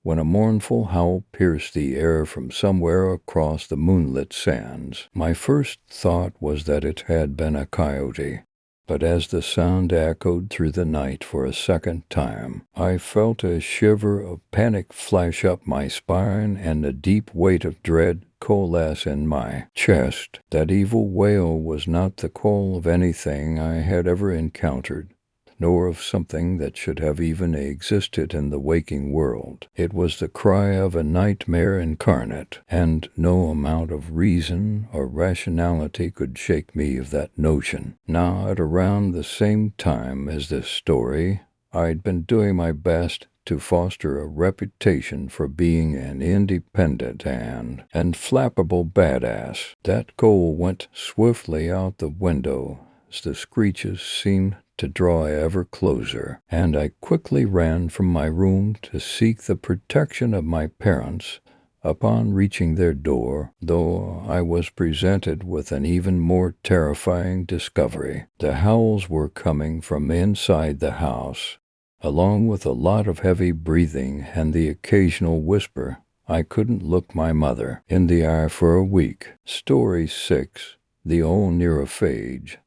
when a mournful howl pierced the air from somewhere across the moonlit sands. My first thought was that it had been a coyote, but as the sound echoed through the night for a second time, I felt a shiver of panic flash up my spine and a deep weight of dread coalesce in my chest. That evil wail was not the call of anything I had ever encountered, nor of something that should have even existed in the waking world. It was the cry of a nightmare incarnate, and no amount of reason or rationality could shake me of that notion. Now, at around the same time as this story, I'd been doing my best to foster a reputation for being an independent and flappable badass. That goal went swiftly out the window as the screeches seemed to draw ever closer, and I quickly ran from my room to seek the protection of my parents. Upon reaching their door, though, I was presented with an even more terrifying discovery. The howls were coming from inside the house, along with a lot of heavy breathing and the occasional whisper, "I couldn't look my mother in the eye for a week." Story 6, The Oneirophage.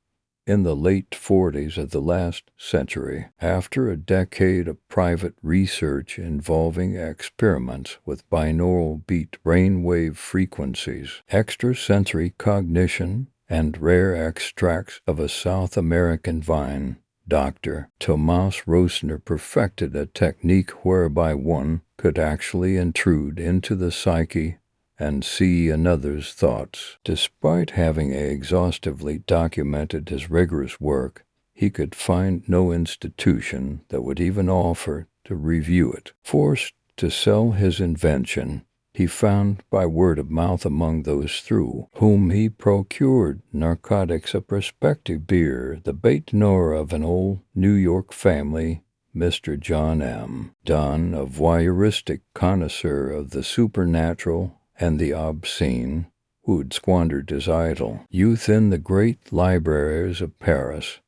in the late 40s of the last century. After a decade of private research involving experiments with binaural beat brainwave frequencies, extrasensory cognition, and rare extracts of a South American vine, Dr. Tomas Rosner perfected a technique whereby one could actually intrude into the psyche and see another's thoughts. Despite having exhaustively documented his rigorous work, he could find no institution that would even offer to review it. Forced to sell his invention, he found by word of mouth among those through whom he procured narcotics a prospective beer, the bête noire of an old New York family, Mr. John M. Donne, a voyeuristic connoisseur of the supernatural and the obscene, who'd squandered his idle youth in the great libraries of Paris,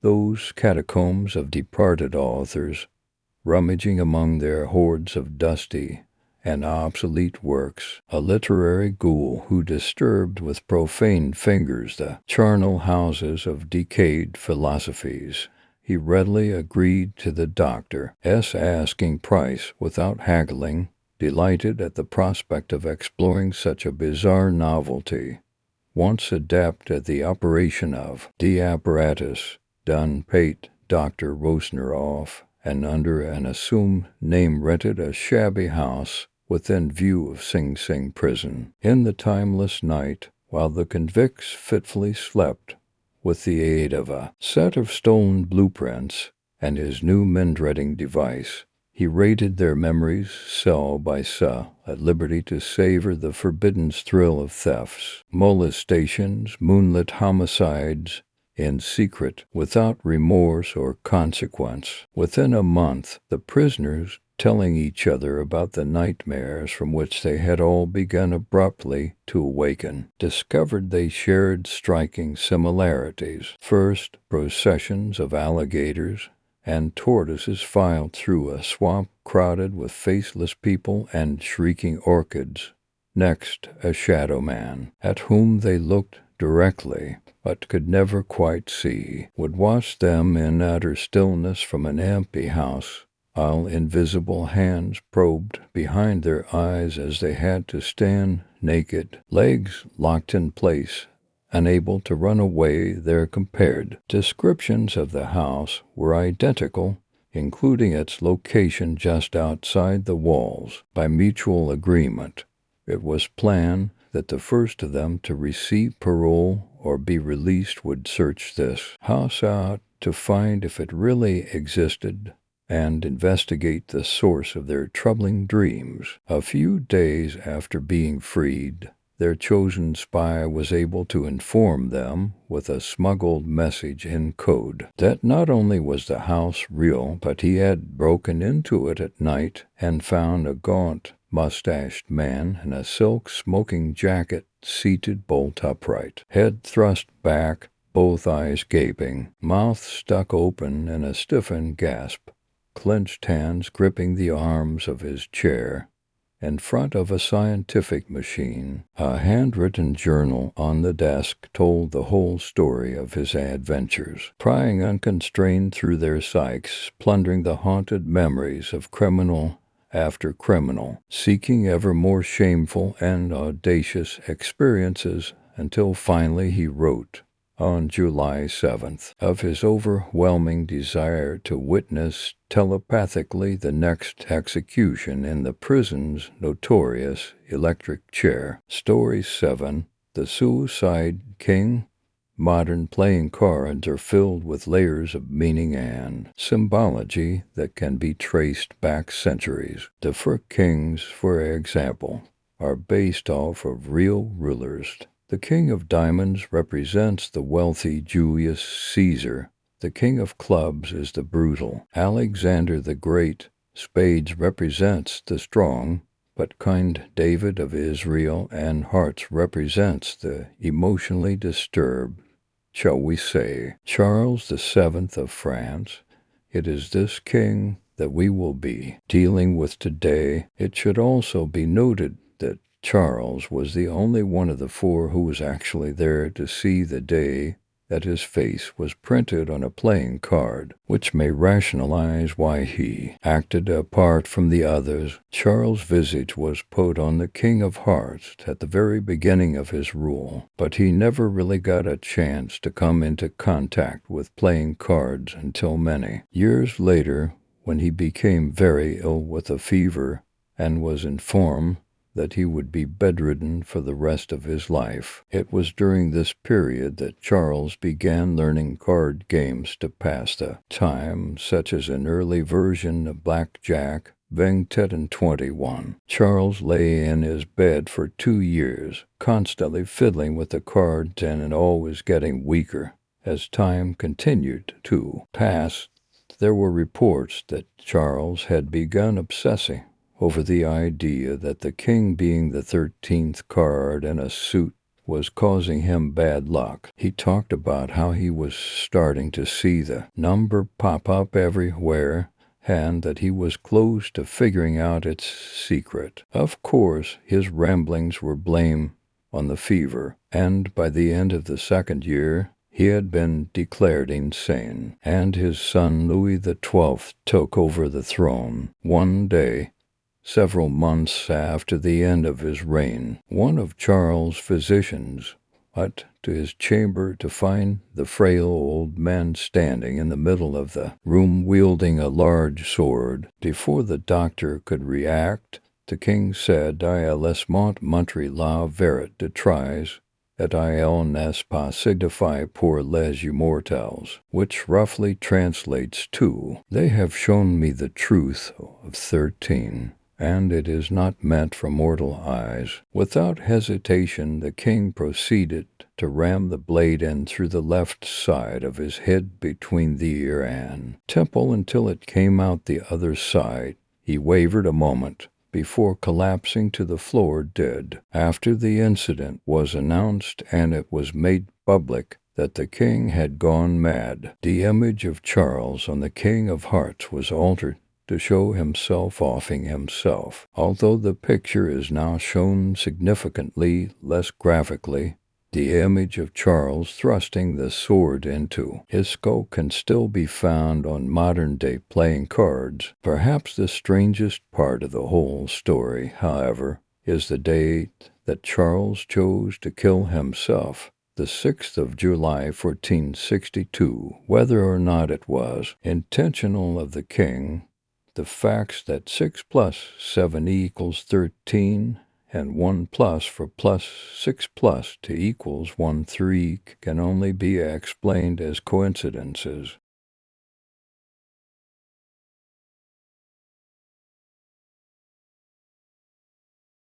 those catacombs of departed authors, rummaging among their hordes of dusty and obsolete works, a literary ghoul who disturbed with profane fingers the charnel houses of decayed philosophies. He readily agreed to the doctor's asking price without haggling, delighted at the prospect of exploring such a bizarre novelty. Once adept at the operation of the apparatus, Dunn paid Dr. Rosner off, and under an assumed name rented a shabby house within view of Sing Sing prison. In the timeless night, while the convicts fitfully slept, with the aid of a set of stolen blueprints and his new men-dreading device, he raided their memories cell by cell, at liberty to savor the forbidden thrill of thefts, molestations, moonlit homicides, in secret, without remorse or consequence. Within a month, the prisoners, telling each other about the nightmares from which they had all begun abruptly to awaken, discovered they shared striking similarities. First, processions of alligators and tortoises filed through a swamp crowded with faceless people and shrieking orchids. Next, a shadow man, at whom they looked directly, but could never quite see, would watch them in utter stillness from an empty house, while invisible hands probed behind their eyes as they had to stand naked, legs locked in place, unable to run away. Their compared descriptions of the house were identical, including its location just outside the walls. By mutual agreement, it was planned that the first of them to receive parole or be released would search this house out to find if it really existed and investigate the source of their troubling dreams. A few days after being freed, their chosen spy was able to inform them with a smuggled message in code that not only was the house real, but he had broken into it at night and found a gaunt, mustached man in a silk smoking jacket seated bolt upright, head thrust back, both eyes gaping, mouth stuck open in a stiffened gasp, clenched hands gripping the arms of his chair. In front of a scientific machine, a handwritten journal on the desk told the whole story of his adventures, prying unconstrained through their psyches, plundering the haunted memories of criminal after criminal, seeking ever more shameful and audacious experiences until finally he wrote, on July 7th, of his overwhelming desire to witness telepathically the next execution in the prison's notorious electric chair. Story 7, The Suicide King. Modern playing cards are filled with layers of meaning and symbology that can be traced back centuries. The four kings, for example, are based off of real rulers. The King of Diamonds represents the wealthy Julius Caesar. The King of Clubs is the brutal Alexander the Great. Spades represents the strong but kind David of Israel, and Hearts represents the emotionally disturbed, shall we say, Charles VII of France. It is this king that we will be dealing with today. It should also be noted that Charles was the only one of the four who was actually there to see the day that his face was printed on a playing card, which may rationalize why he acted apart from the others. Charles' visage was put on the King of Hearts at the very beginning of his rule, but he never really got a chance to come into contact with playing cards until many years later, when he became very ill with a fever and was informed that he would be bedridden for the rest of his life. It was during this period that Charles began learning card games to pass the time, such as an early version of blackjack, 21. Charles lay in his bed for 2 years, constantly fiddling with the cards and always getting weaker. As time continued to pass, there were reports that Charles had begun obsessing over the idea that the king being the 13th card in a suit was causing him bad luck. He talked about how he was starting to see the number pop up everywhere and that he was close to figuring out its secret. Of course, his ramblings were blamed on the fever, and by the end of the second year, he had been declared insane, and his son Louis XII took over the throne. One day, several months after the end of his reign, one of Charles' physicians went to his chamber to find the frail old man standing in the middle of the room wielding a large sword. Before the doctor could react, the king said, "I laissement montrer la verite de tries, et il n'est pas signify pour les immortels," which roughly translates to, "They have shown me the truth of 13. And it is not meant for mortal eyes." Without hesitation, the king proceeded to ram the blade in through the left side of his head between the ear and temple until it came out the other side. He wavered a moment before collapsing to the floor dead. After the incident was announced and it was made public that the king had gone mad, the image of Charles on the King of Hearts was altered to show himself offing himself. Although the picture is now shown significantly less graphically, the image of Charles thrusting the sword into his skull can still be found on modern-day playing cards. Perhaps the strangest part of the whole story, however, is the date that Charles chose to kill himself, the 6th of July, 1462. Whether or not it was intentional of the king, the facts that 6 plus 7 equals 13 and 1 plus for plus 6 plus to equals 1 3 can only be explained as coincidences.